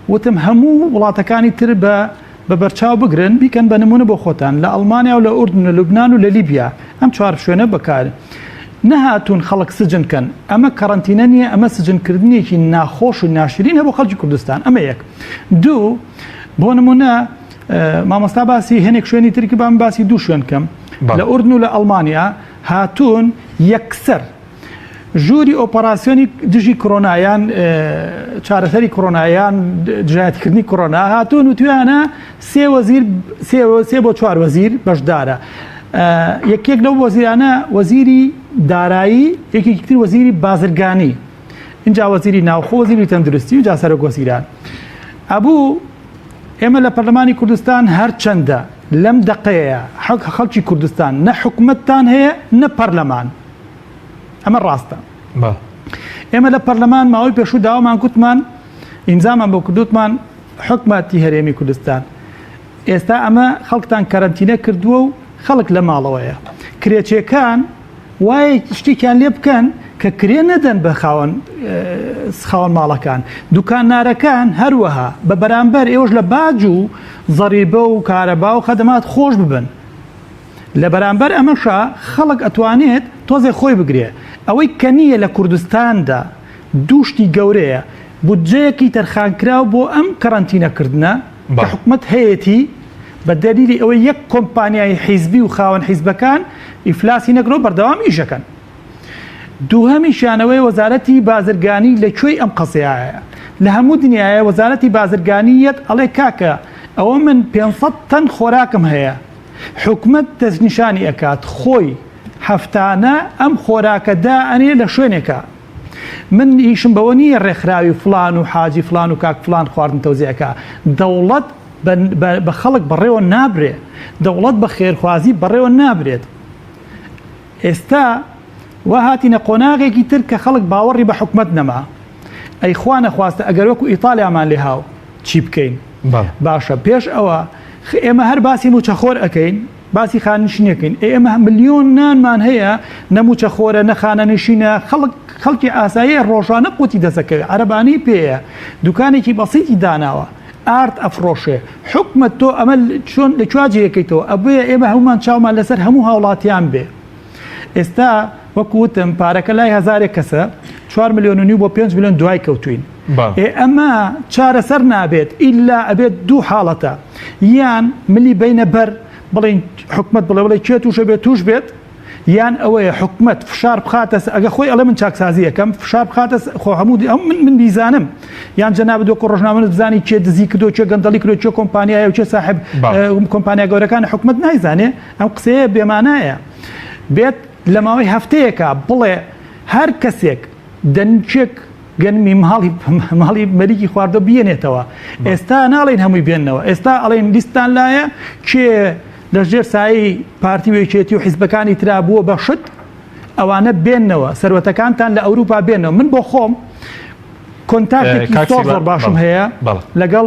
Speaker 10: وتم هەموو وڵاتەکانی تر بە بەرچاو بگرن بیکەن بە نمونە بۆ خۆتان لە ئەڵمانیا و لە ئوردن لە لوبنان و لە لیبیا ئەم چوار شوێنە بەکار نەهاتوون خەڵک سجنکەن ئەمە کەرەنتینە نییە ئەمە سجنکردنیەکی ناخۆش و ناشرین هەبوو خەڵکی کوردستان ئەمە یەک دوو بۆ نمونە مامۆستا باسی هەنێک شوێنی ترکی بام باسی دوو شوێن کەم لە ئوردن و لە ئەڵمانیا هاتوون یەکسەر ژووری ئۆپەراسیۆنی دژی کۆرۆنایان چارەسەری کۆرۆنایان دژایەتیکردنی کۆرۆنا هاتوون و تویانە 3 بۆ 4 وەزیر بەشدارە یەکێک لەو وەزیرانە وەزیری دارایی یەکێکی تر وەزیری بازرگانی اینجا وەزیری ناوخۆ وەزیری تەندروستی و جا سەرۆک وەزیران ئەبوو ئێمە لە پەرلەمانی کوردستان هەر چەندە لەم دەقەیە خەڵکی کوردستان نە حکوومەتتان هەیە نە پەرلەمان ئەمە ڕاستە ئێمە لە پەرلەمان ماوەی پێشوو داوامان گوتمان ئیمزامان بۆ کردوتمان حکوومەتی هەرێمی کوردستان ئێستا ئەمە خەڵکتان کەرەنتینە کردووە و خەڵک لە ماڵەوەیە کرێچیەکان وایە شتێکیان لێ بکەن کە کرێ نەدەن بە خاوەن ماڵەکان دوکانارەکان هەروەها بە بەرامبەر ئێوەش لە باج و زەریبە و کارەبا و خەدەمات خۆش ببن لە بەرامبەر ئەمەشە خەڵک ئەتوانێت تۆزێ خۆی بگرێ ئەوەی کە نییە لە کوردستاندا دووشتی گەورەیە بودجەیەکی تەرخانکراو بۆ ئەم کەرەنتینەکردنە کە حکوومەت هەیەتی بە دەلیلی ئەوەی یەک کۆمپانیای حیزبی و خاوەن حیزبەکان ئیفلاسی نەگرۆ بەردەوام ئیشەکەن دووهەمیشانەوەی وەزارەتی بازرگانی لەکوێی ئەم قەسەیە لە هەموو دنیاە وەزارەتی بازرگانیەت ئەڵێ کاکە ئەوە من 500 تەن خۆراکم هەیە حکوومەت دەستنیشانی ئەکات خۆی هەفتانە ئەم خۆراکەدا ئەنێ لە شوێنێکە من ئیشم بەوە نییە ڕێکخراوی فلان و حاجی فلان و کاک فلان خواردن تەوزیەکە دەوڵەت بە خەڵک بەڕێوە نابرێ دەوڵەت بە خێرخوازی بەڕێوە نابرێت ئێستا وا هاتینە قۆناغێکی تر کە خەڵک باوەڕی بە حکوومەت نەما ئەی خوا نەخواستە ئەگەر وەکو ئیتالیامان لێ هاو چی بکەین باشە پێش ئەوە ئێمە هەر باسی موچەخۆر ئەەکەین باسی خاننشینەکەین ئێمە ملیۆن نانمان هەیە نەموچەخۆرە نەخانە نشینە خەڵکی ئاسایی ڕۆژانە قوتی دەسەکەوێت عەرەبانی پێیە دوکانێکی بەسیتی داناوە ئارت ئەفرۆشێ حکومەت تۆ ئەمە چۆن لە کوواجەکەیتەوە ئەبێ ئێمە هەمومان چاومان لەسەر هەموو هاوڵاتیان بێ ئێستا وەکوتم پارەکە لای هزارێک کەسە 4 ملیۆن و نیو بۆ 5 ملیۆن دوای کەوتوین ئەمە چارەسەر نابێت ئیلا ئەبێت دوو حاڵەتە یان ملی بینە بەر بڵین حکومەت بڵێ کێ تووشە بێت توش بێت یان ئەوەیە حکومەت فشار بخاتە ئەگە خۆی ئەڵێ من چاکسازی یەکەم فشار بخاتە خۆ هەموو من بیزانم یان جەناب دۆکۆ ڕۆژنامەت بزانی کێ دزی کردو چێ گەندەڵی کردو چێ کۆمپانیایە و چێ صاحب کۆمپانیا گەورەکان حکومەت نایزانێ ئەم قسەیە بێمانایە بێت لە ماوەی هەفتەیەکە بڵێ هەر کەسێک دەنچێک گەنمی ماڵی مەریکی خواردە بێنێتەوە ئێستا ناڵێن هەمووی بێننەوە ئێستا ئەڵێن لیستان لایە کێ لە ژێر سایی پارتی وێکێتی و حیزبەکانی ترابووە بە شت ئەوانە بێننەوە سەروەتەکانتان لە ئەوروپا بێنەوە. من بۆ خۆم کۆنتاکتێکی زۆر باشم هەیە لەگەڵ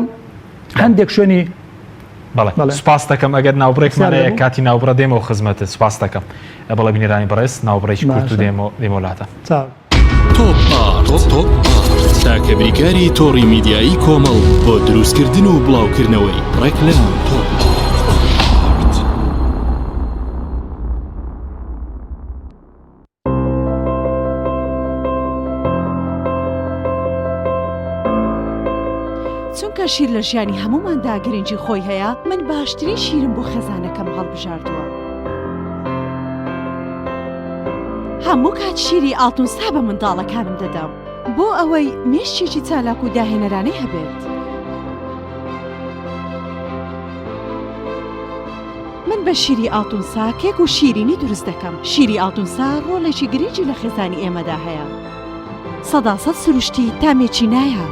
Speaker 10: هەندێک شوێنی.
Speaker 1: بەڵێ سوپاس دەکەم ئەگەر ناوبڕێکمانەیە کاتی ناوبڕە دێمەوە خزمەتت سوپاس دەکەم بەڵێ بینێرانی بەڕێز ناوبڕێکی کورت و دێمەوڵاتە
Speaker 11: تاکە بریکاری تۆڕی میدیایی کۆمەڵ بۆ دروستکردن و بڵاوکردنەوەی ڕێکلام
Speaker 12: چونکە شیر لە ژیانی هەموماندا گرنگی خۆی هەیە من باشترین شیرم بۆ خێزانەکەم هەڵبژاردووە. هەموو کات شیری ئاڵتونسا بە منداڵەکانم دەدەم بۆ ئەوەی مێشتێکی چالاک و داهێنەرانەی هەبێت. من بە شیری ئاڵتونسا کێک و شیرینی دروست دەکەم. شیری ئاڵتونسا ڕۆڵێکی گرنگی لە خێزانی ئێمەدا هەیە. 100% سروشتی تامێکی نایە.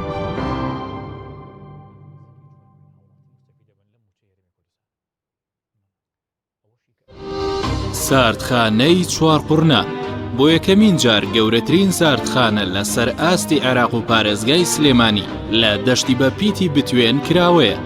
Speaker 11: ساردخانەی چوارقورنا بۆ یەکەمین جار گەورەترین ساردخانە لە سەر ئاستی عێراق و پارێزگای سلێمانی لە دەشتی بە پیتی بتوێن کراوەیە.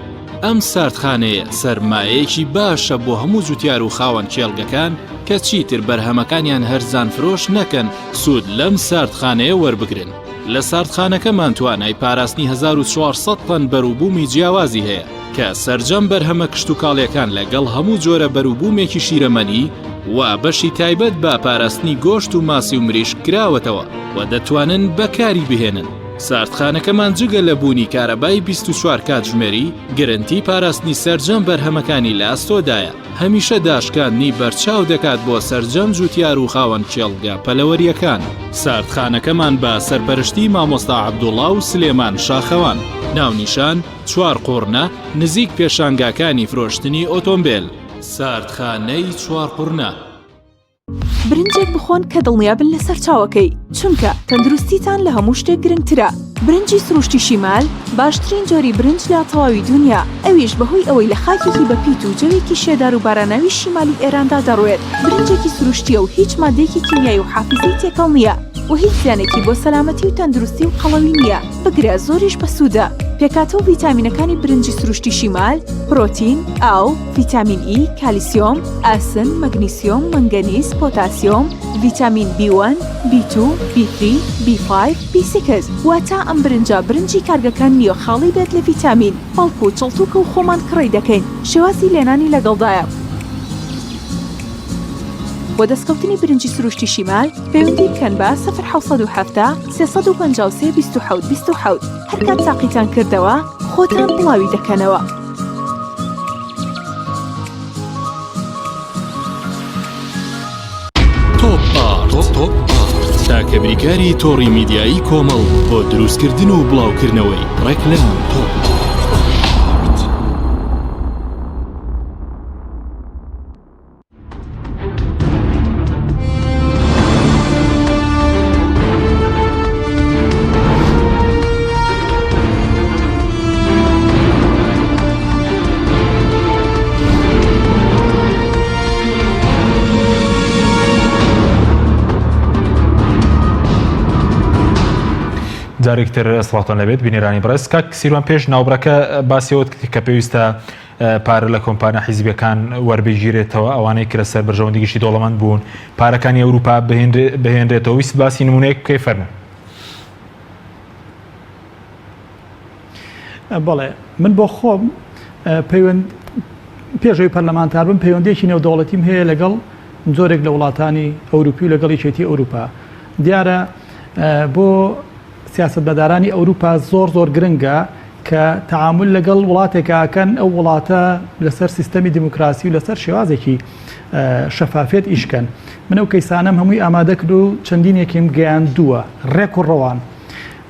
Speaker 11: ئەم ساردخانەیە سەرمایەیەکی باشە بۆ هەموو جوتیار و خاوەن کێڵگەکان کە چیتر بەرهەمەکانیان هەرزان فرۆش نەکەن سوود لەم ساردخانەیە وەربگرن. لە ساردخانەکەمان توانای پاراستنی 1400 تن بەرووبوومی جیاوازی هەیە کە سەرجەم بەرهەمە کشت و کاڵیەکان لەگەڵ هەموو جۆرە بەرووبوومێکی شیرەمەنی و بەشی تایبەت بە پاراستنی گۆشت و ماسی و مریشک کراوەتەوە و دەتوانن بەکاری بهێنن. ساردخانەکەمان جگە لە بوونی کارەبای 24 کاتژمێری گرنتی پاراستنی سەرجەم بەرهەمەکانی لە ئاستۆدایە. هەمیشە داشکاندنی بەرچاو دەکات بۆ سەرجەم جوتیار و خاوەن کێڵگە پەلەوەریەکان. ساردخانەکەمان بە سەرپەرشتی مامۆستا عەبدوڵڵا و سلێمان شاخەوان. ناونیشان چوارقورنا نزیک پێشانگاکانی فرۆشتنی ئۆتۆمبیل. ساردخانەی چوارقورنا.
Speaker 12: برنجێک بخۆن کە دڵنیابن لەسەر چاوەکەی چونکە تەندروستیتان لە هەموو شتێک گرنگترە. برنجی سروشتی شیمال باشترین جۆری برنج لە تەواوی دنیا. ئەویش بەهۆی ئەوەی لە خاکێکی بەپیت و جەوێکی شێدار و باراناوی شیمالی ئێراندا دەڕوێت. برنجێکی سروشتیە و هیچ مادەیەکی کیمیایی و حافزەی تێکەڵ نییە و هیچ زیانێکی بۆ سەلامەتی و تەندروستی و قەڵەوی نییە. بگرە زۆریش بەسوودە. پێکاتەوە ڤیتامینەکانی برنجی سروشتی شیمال پرۆتین، ئاو، ڤیتامین ئی، کالیسیۆم، ئاسن، مەگنیسیۆم، مەنگەنیز، پۆتاسیۆم، ڤیتامین B1، B2، B3، B5، B6 واتە ئەم برنجی کارگەکان نییە خاڵی بێت لە ڤیتامین، بەڵکو و چڵتوکە و خۆمان کڕی دەکەین. شێوازی لێنانی لەگەڵدایە. بۆ دەستکەوتنی برنجی سروشتی شیمال پەیوەندی بکەن بە 070 353 27 27 هەر کات تاقیتان کردەوە خۆتان بڵاوی دەکەنەوە.
Speaker 11: تۆپ تاکە بریکاری تۆڕی میدیایی کۆمەڵ بۆ دروستکردن و بڵاوکردنەوەی ڕێکلام تۆپ.
Speaker 1: جارێکتر سڵاتان لەبێت بینێرانی بەڕێز کاک سیروان پێش ناوبڕەکە باسیەوە کە پێویستە پارە لە کۆمپانیا حیزبیەکان وەربگیرێتەوە ئەوانەی کە لەسەر بەرژەوەندی گشتی دۆڵەمەند بوون پارەکانی ئەوروپا بهێنرێتەوە. ویست باسی نمونەیەک بکەی فەرموو.
Speaker 10: بەڵێ من بۆ خۆم پێشەوەی پەرلەمانتار بم پەیوەندێکی نێودەوڵەتیم هەیە لەگەڵ جۆرێک لە وڵاتانی ئەوروپی و لەگەڵ یەکێتی ئەوروپا. دیارە بۆ سیاسەتمەدارانی ئەوروپا زۆر گرنگە کە تەعامل لەگەڵ وڵاتێکاکەن ئەو وڵاتە لەسەر سیستەمی دیموکراسی و لەسەر شێوازێکی شەفافێت ئیشکەن. من ئەو کەیسانەم هەمووی ئامادە کرد و چەندینێکیم گەیاندووە ڕێک و ڕەوان.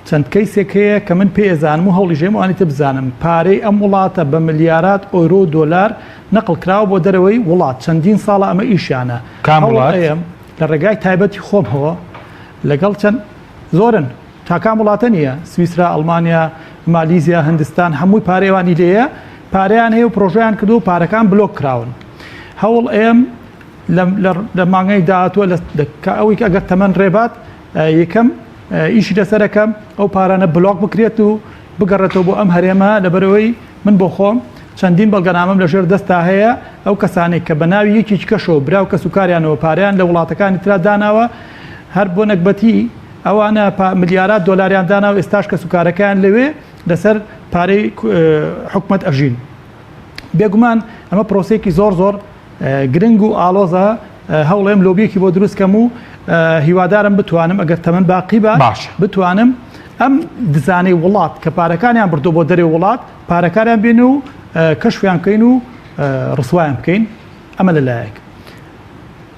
Speaker 10: چەند کەیسێک هەیە کە من پێزانم و هەوڵی ژێم وانیتە بزانم پارەی ئەم وڵاتە بە ملیارات ئۆرۆ و دۆلار نەقل کراوە بۆ دەرەوەی وڵات چەندین ساڵە ئەمە ئیشیانە. هەوڵەیەم لە ڕێگای تایبەتی خۆمەوە لەگەڵ چەند زۆرن تاکان وڵاتە نییە سویسرا، ئەڵمانیا، مالیزیا، هەندستان هەمووی پارێوانی لێیە پارەیان هەیە و پرۆژیان کردو و پارەکان بلۆک کراون. هەوڵ ئێم لە مانگەی داهاتووە ئەوەی کە ئەگەر تەمەەن ڕێبات یەکەم ئیشی لەسەرەکەم ئەو پارانە بلۆک بکرێت و بگەڕێتەوە بۆ ئەم هەرێمە لەبەرەوەی من بۆ خۆم چەندین بەڵگەنامەم لە ژێر دەستا هەیە ئەو کەسانێک کە بەناوی یەکیچ کەشەوە براو کە سوکاریانەوە پاریان لە وڵاتەکانی ترا داناوە هەر بۆ نەکبەتی ئەوانە ملیارات دۆلاریان داناوە ئێستاش کە سوکارەکەیان لەوێ لەسەر پارەی حکومەت ئەژین بێگومان ئەمە پرۆسێکی زۆر گرنگ و ئالۆزە هەوڵێم لۆبیەکی بۆ دروستکەم و هیوادارم بتوانم ئەگەر تەمەن باقی بە بتوانم ئەم دزانەی وڵات کە پارەکانیان بردو بۆ دەرێ وڵات پارەکانیان بێن و کەشفیان بکەین و ڕسوایان بکەین ئەمە لەلایەک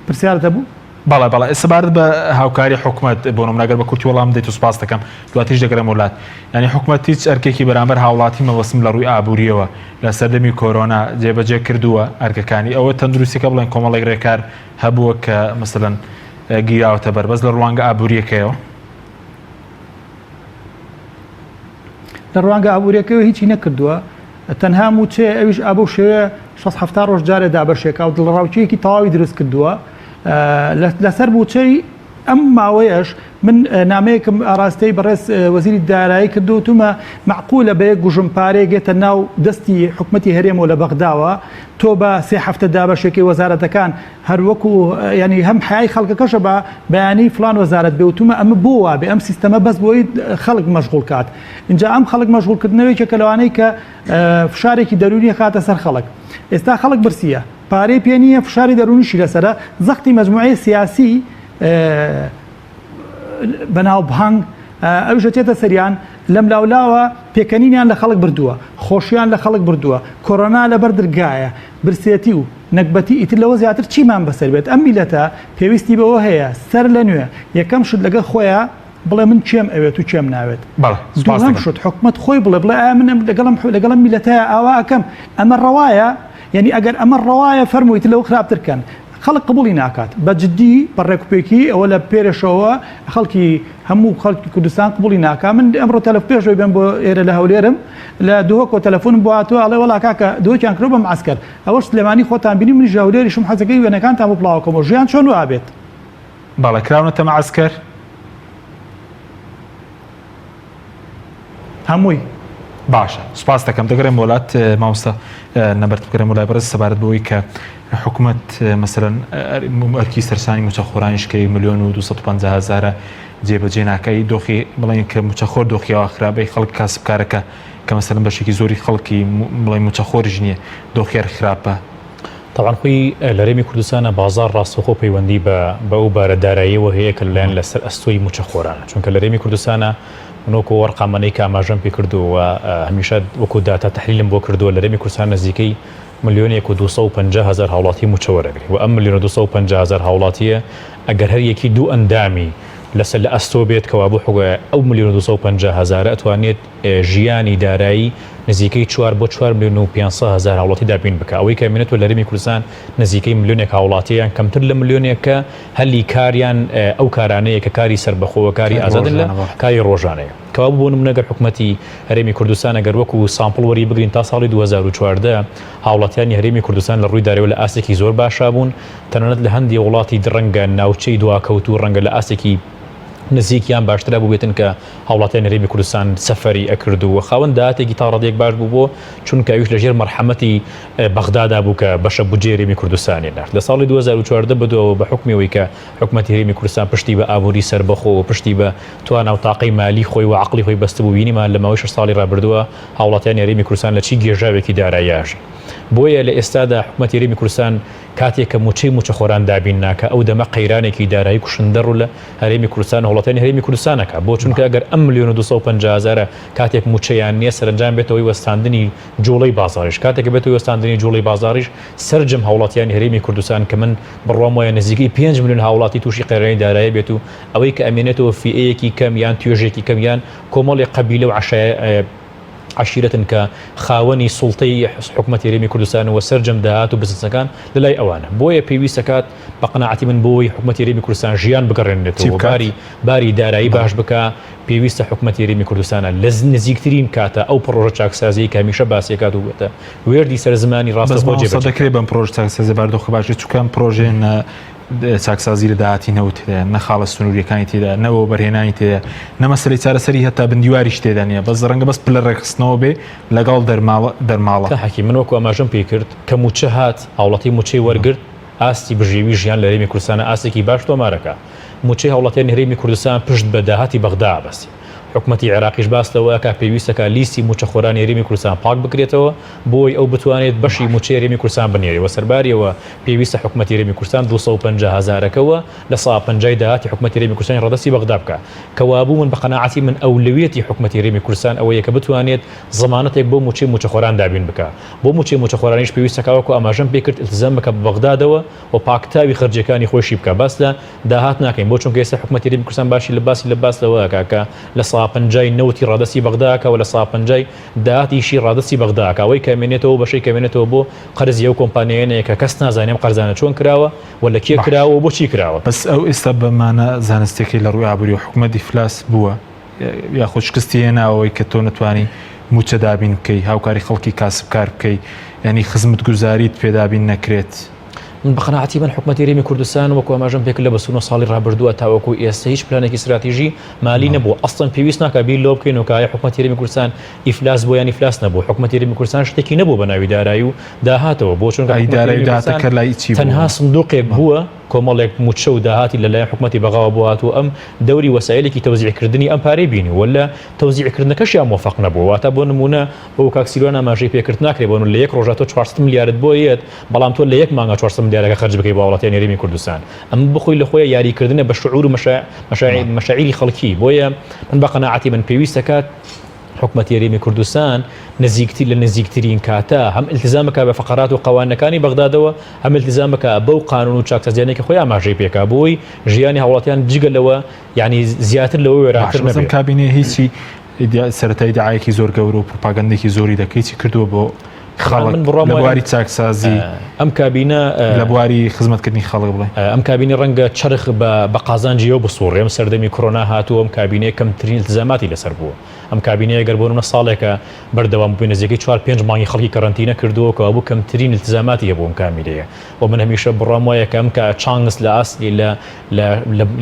Speaker 10: پرسیارت هەبوو؟
Speaker 1: بەڵێ ئێستا بە هاوکاری حکومەت بۆ نمونەگەر بە کورتی وەڵام دێت و سوپاس دەکەم دواتیش دەگەرم وڵات یعنی حکومەت هیچ ئەرکێکی بەرامبەر هاوڵاتی مەوەسم لە ڕووی ئابووریەوە لە سەردەمی کۆرۆنا جێبەجێ کردووە ئەرکەکانی ئەوە تەندروستیکە بڵێن کۆمەڵێک ڕێکار هەبووە کە مەسەلەن گیراوەتە بەربەز لە ڕوانگە ئابووریەکەیەوە
Speaker 10: لە ڕوانگە ئابووریەکەوە هیچی نەکردووە تەنها موچێ ئەویش ئابوو شێوە 6 ڕۆژ جارێ دابەشێکا و دڵڕاوچەیەکی تەواوی دروست کردووە لەسەر بوچەی ئەم ماوەیەش من نامەیەکم ئاراستەی بەڕێز وەزیری دارایی کردو تومە معقولە بەیەک گوژمپارەیەک گێتە ناو دەستی حکومەتی هەرێمەوە لە بەغداوە تۆ بە 3 دابەشێکی وەزارەتەکان هەروەکو ینی هەم حیای خەڵکەکەشە بە بەیانی فلان وەزارەت بێ و تومە ئەمە بووە بێ ئەم سیستەمە بەس بۆی خەڵک مەشغوڵ کات اینجا ئەم خەڵک مەشغوڵکردنەوەی کە لەوانەی کە فشارێکی دەرونی خاتە سەر خەڵک ئێستا خەڵک برسیە پارەی پێ نییە فشاری دەرونیشی لەسەرە زەختی مەجموعەی سیاسی بەناو بهەنگ ئەوژە تێتە سەریان لەم لاولاوە پێکەنینیان لە خەڵک بردووە خۆشیان لە خەڵک بردووە کۆڕۆنا لەبەر دەرگایە برسێتی و نەکبەتی ئیتر لەوە زیاتر چیمان بەسەر بێت ئەم میلەتە پێویستی بەوە هەیە سەر لە نوێ یەکەم شت لەگە خۆیان بڵێ من چێم ئەوێت و چێم ناوێت دووەم شت حکومەت خۆی بڵێ من لەگەڵم میلەتەیە ئاوا ئەەکەم ئەمە ڕەوایە یعنی ئەگەر ئەمە ڕەوایە فەرموویت لەو خراپترکەن خەڵک قبولی ناکات بەجددی بەڕێکوپێکی ئەوە لە پێرەشەوە خەڵکی هەموو خەڵکی کوردستان قبولی ناکا من ئەمڕۆ تەلەف پێشەوەی بێن بۆ ئێرە لە هەولێرم لە دووەکۆ تەلەفۆنم بۆ هاتووە ئەڵێ وەڵا کاکە دۆکیان کرۆ بە معسکەر ئەوەش سلێمانی خۆتان بینی منیش هەولێریشم حەزەکەی وێنەکانتان بۆ پڵاوکەمەوە ژیان چۆن وابێت
Speaker 1: باڵە کراونەتە معسکەر
Speaker 10: هەمووی
Speaker 1: باشە سوپاس دەکەم دەگەڕێم وڵات مامۆستا نەبەرت بکەرم وڵای بەرز سەبارەت بەوەی کە حکومەت مەسەلەن ئەرکی سەرسانی موچەخۆرانیشکەی 1,250,000 جێبەجێ ناکەی دۆخی بڵێن کە موچەخۆر دۆخیەوە خراپەی خەڵک کاسبکارەکە کە مەسەلەن بەشێکی زۆری خەڵکی بڵێن موچەخۆریش نییە دۆخیار خراپە
Speaker 9: طبعا خۆی لە هەرێمی کوردستانە بازار ڕاستەخۆ پەیوەندی بە ئەو بارە داراییەوە هەیە کە لەلایەن لەسەر ئەستۆی موچەخۆرانە چونکە لە هەرێمی کوردستانە منۆکۆ وەرقامانەی کە ئاماژەم پێ کردووە هەمیشە وەکو داتا تەحلیلم بۆ کردووە لە هەرێمی کوردستان نزیکەی 1,250,000 هاوڵاتی موچەوەرەگری و ئەم 1,250,000 هاوڵاتیە ئەگەر هەر یەکی دوو ئەندامی لەسەر لە ئەستۆ بێت کەوا بۆ حوگە ئەو 1,250,000 ئەتوانێت ژیانی دارایی نزیکەی 4 بۆ 4,500,000 هاوڵاتی دابین بکە ئەوەی کە مێنێتەوە لە هەرێمی کوردستان نزیکەی ملیۆنێک هاوڵاتیان کەمتر لە ملیۆنێکە هەلی کاریان ئەو کارانەیە کە کاری سربەخۆوە کاری ئازادن لە کاری ڕۆژانەیە کەوا بوو نمونەگەر حکومەتی هەرێمی کوردستان ئەگەر وەکو سامپڵ وەری بگرین تا ساڵی 2014 هاوڵاتیانی هەرێمی کوردستان لە ڕووی دارەوە لە ئاسێکی زۆر باشا بوون تەنانەت لە هەندی وڵاتی ڕەنگە ناوچەی دواکەوت و ڕەنگە لە ئاسێکی نزیکیان باشترا بوو بێتن کە هاوڵاتیان هەرێمی کوردستان سەفەری ئەکرد و خاوەن داهاتێکی تا ڕادێک باش بوو بۆ چونکە ئەویش لەژێر مەرحەمەتی بەغدادا بوو کە بەشە بودجێ هەرێمی کوردستانی نرد لە ساڵی 2014 بدەوە بە حکمەوەی کە حکومەتی هەرێمی کوردستان پشتی بە ئابووری سربەخۆ و پشتی بە توانە و تاقەی مالی خۆی و عەقڵی خۆی بەستە بوو بینیمان لە ماوەی 6 ساڵی ڕابردووە هاوڵاتیانی هەرێمی کوردستان لە چی گێژاوێکی داراییاژی بۆیە لە ئێستادا حکومەتی هەرێمی کوردستان کاتێک کە موچەی موچەخۆران دابین ناکە ئەو دەمە قەیرانێکی دارایی کوشندە ڕوو لە هەرێمی کوردستان وڵاتانی هەرێمی کوردستانەکە بۆ چونکە ئەگەر ئەم 1,250,000 کاتێک موچەیان نییە سەرنجام بێتەوەی وەستاندنی جوڵەی بازاریش کاتێک بێتەوەی وەستاندنی جوڵەی بازاریش سەرجەم هاوڵاتیانی هەرێمی کوردستان کە من بڕوام وایە نزیکەی 5 ملیۆن هاوڵاتی تووشی قەیرانی دارایی بێت و ئەوەی کە ئەمێنێتەوە فئەیەکی کەم یان توێژێکی کەم یان کۆمەڵی قەبیلە و عشیرەتن کە خاوەنی سوڵتەی حکومەتی هەرێمی کوردستان و سەرجەم داهات و بزنسەکان لەلای ئەوانە بۆیە پێویستەکات بە قەناعەتی من بۆی حکومەتی هەرێمی کوردستان ژیان بگەڕێنێتەوە باری دارایی باش بکە پێویستە حکومەتی هەرێمی کوردستانە لە نزیکترین کاتە ئەو پرۆژە چاکسازی کە هەمیشە باسیەکات و بێتە وێردی سەرزمانی ڕاستە
Speaker 1: دەکرێت بەم پرۆژ چاکسازی باردۆخە باشی چووکەم پرۆژێن چاکسازی لە داهاتی نەوت نەخاڵە سنووریەکانی تێدا نەوە بەرهێنانی تێدا نەمەسەری چارەسەری هەتا بندیواریش تێدا نیە بەس ڕەنگە بەس پلە ڕێکخستنەوە بێ لەگەڵ دەرماڵە
Speaker 9: حەکی من وەکو ئاماژەم پێ کرد کە موچە هات هاوڵەتی موچەی وەرگرت ئاستی بژێوی ژیان لە هەرێمی کوردستانە ئاستێکی باش تۆمارەکە موچەی هاوڵەتیان هەرێمی کوردستان پشت بە داهاتی بەغدا بەسی حکومەتی عێراقیش باستەوە کە پێویستەکە لیستی موچەخۆرانی هەرێمی کوردستان پاک بکرێتەوە بۆی ئەو بتوانێت بەشی موچەی هەرێمی کوردستان بنێرێەوە سەرباریەوە پێویستە حکومەتی هەرێمی کوردستان 250,000ەکەوە لە 150 داهاتی حکومەتی هەرێمی کوردستانی ڕەدەستی بەغدا بکە کەوابوو من بە قەناعەتی من ئەولویەتی حکومەتی هەرێمی کوردستان ئەوەیە کە بتوانێت زەمانەتێک بۆ موچەی موچەخۆران دابین بکە بۆ موچەی موچەخۆرانیش پێویستە کاوەکو ئاماژەم پێ کرد التزام بکە بە بەغدادەوە و پاکتاوی خەرجیەکانی خۆشی بکە باس لە داهات ناکەین بۆ چونکە ئێستا حکومەتی هەرێمی کوردستان باشی لە باسەوە کاکە لە 150 نەوتی ڕادەستی بەغداکەوە لە 150 داهاتیشی ڕادەستی بەغداکە ئەوەی کەمێنێتەوە بەشەی کەمێنێتەوە بۆ قەرزی ئەو کۆمپانیایانەیە کە کەس نازانێم قەرزانە چۆن کراوە ولا کێ کراوە بۆچی کراوە
Speaker 1: بەس ئەو ئێستا بەمانە زانستێکی لە ڕووی ئابووری و حکومەتی فلاس بووە یاخۆ شکستی هێناوەی کە تۆ نتوانی موچە دابین بکەی هاوکاری خەڵکی کاسبکار بکەی ینی خزمەت گوزاریت پێدابین نەکرێت
Speaker 9: من بەقەناعەتی من حکومەتی هەرێمی کوردستان وەکو ئاماژەم پێ کرد لە بەسوونە ساڵی ڕابردووە تاوەکو ئێستا هیچ پلانێکی استراتیژی مالی نەبوو ئەسڵەن پێویست ناکە بیر لۆ بکەین و کایە حکومەتی هەرێمی کوردستان ئیفلاس بۆ یان ئیفلاس نەبوو حکومەتی هەرێمی کوردستان شتێکی نەبوو بە ناوی دارایی و داهاتەوە بۆ چونکە
Speaker 1: دارایی داهاتەکە لای چی
Speaker 9: تەنها سندوقێک بووە کۆمەڵێک موچە و داهاتی لەلایەن حکومەتی بەغاوە بۆ هاتووە ئەم دەوری وەسایلێکی تەوزیعکردنی ئەم پارەی بینی ولا تەوزیعکردنەکەشیان موفق نەبوو واتە بۆ نمونە بۆ کاکسیرۆن ئاماژەی پێکرد ناکرێت بۆ لە یەک ڕۆژە تۆ 400 میلیارد بۆ یەت بەڵام تۆ لە یەک مانگە 400 میلیارەکە خەرج بکەی بۆ وڵاتیانی هەرێمی کوردستان ئەم بخۆی لە خۆی یاریکردنە بە شعور و مەشاعیری خەڵکی بۆیە من بە قەناعەتی من پێویست دەکات حکومەتی هەرێمی کوردستان نزیکتی لە نزیکترین کاتە هەم التزامەکە بە فقرات و قەوانەکانی بەغدادەوە هەم التزامەکە بەو قانون و چاکسازیانێکی خۆی ئاماژەی پێکا بۆی ژیانی هاوڵاتیان جگەلەوە یعنی زیاتر لەوە وێراتر نەبێت
Speaker 1: کابینێ هیچی سەرەتایی داعایەکی زۆر گەورە و پروپاگەندێکی زۆری دەکەی چی کردووە بۆ خەڵک لە بواری چاکسازی
Speaker 9: ئەم کابینە
Speaker 1: لە بواری خزمەتکردنی خەڵک بڵێ
Speaker 9: ئەم کابینی ڕەنگە چرخ بە قازانجیەوە بسوڕێم سەردەمی کۆرۆنا هاتووە ئەم کابینەیە کەمترین التزاماتی لەسەر بووە ئەم کابینەیە گەر بۆ نمونە ساڵێکە بەردەوام بووی نزیکەی 4-5 مانگی خەڵکی کەڕەنتینە کردووە کە بوو کەمترین التزاماتی هەبوو ئەم کابینەیە و من هەمیشە بڕام وایە کە ئەم کە چانگس لە ئاسلی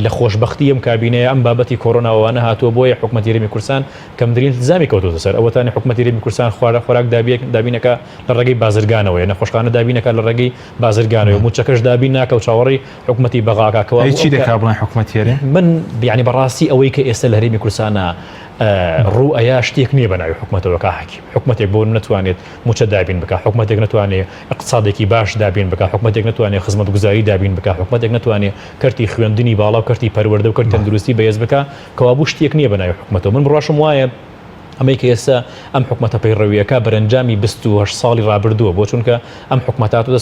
Speaker 9: لە خۆشبەختی ئەم کابینەیە ئەم بابەتی کۆرۆناوانە هاتووە بۆیە حکومەتی هەرێمی کوردستان کەمترین التزامی کەوتوتە سەر ئەوەتانی حکومەتی هەرێمی کوردستان خۆراک دابینەکە لە ڕێگەی بازرگانەوەی نەخۆشخانە دابینەکە لە ڕێگەی بازرگانەوە موچەکەش دابین ناکە و چاوەڕی حکومەتی بەغاکەوە
Speaker 1: چی دەکا بڵێن حکومەتی هەرێم
Speaker 9: من بیانی بەڕاستی ئەوەی کە ئێستا لە هەرێمی کوردستانە ڕوو ئەیا شتێک نییە بەناوی حکومەتەوە کا حەکیم حکومەتێک بۆ نتوانێت موچە دابین بکە حکومەتێک نتوانێت اقتصادێکی باش دابین بکە حکومەتێک نتوانێت خزمەت گوزاری دابین بکە حکومەتێک نتوانێت کەرتی خوێندنی باڵا و کەرتی پەروەردە و کەرتی تەندروستی بەهێز بکە کەوابوو شتێک نییە بەناوی حکومەتەوە من بڕاشم وایە ئەمەی کە ئێستا ئەم حکومەتە پەیڕەویەکە بەرەنجامی 28 ساڵی ڕابردووە بۆ چونکە ئەم حکومەتاتوە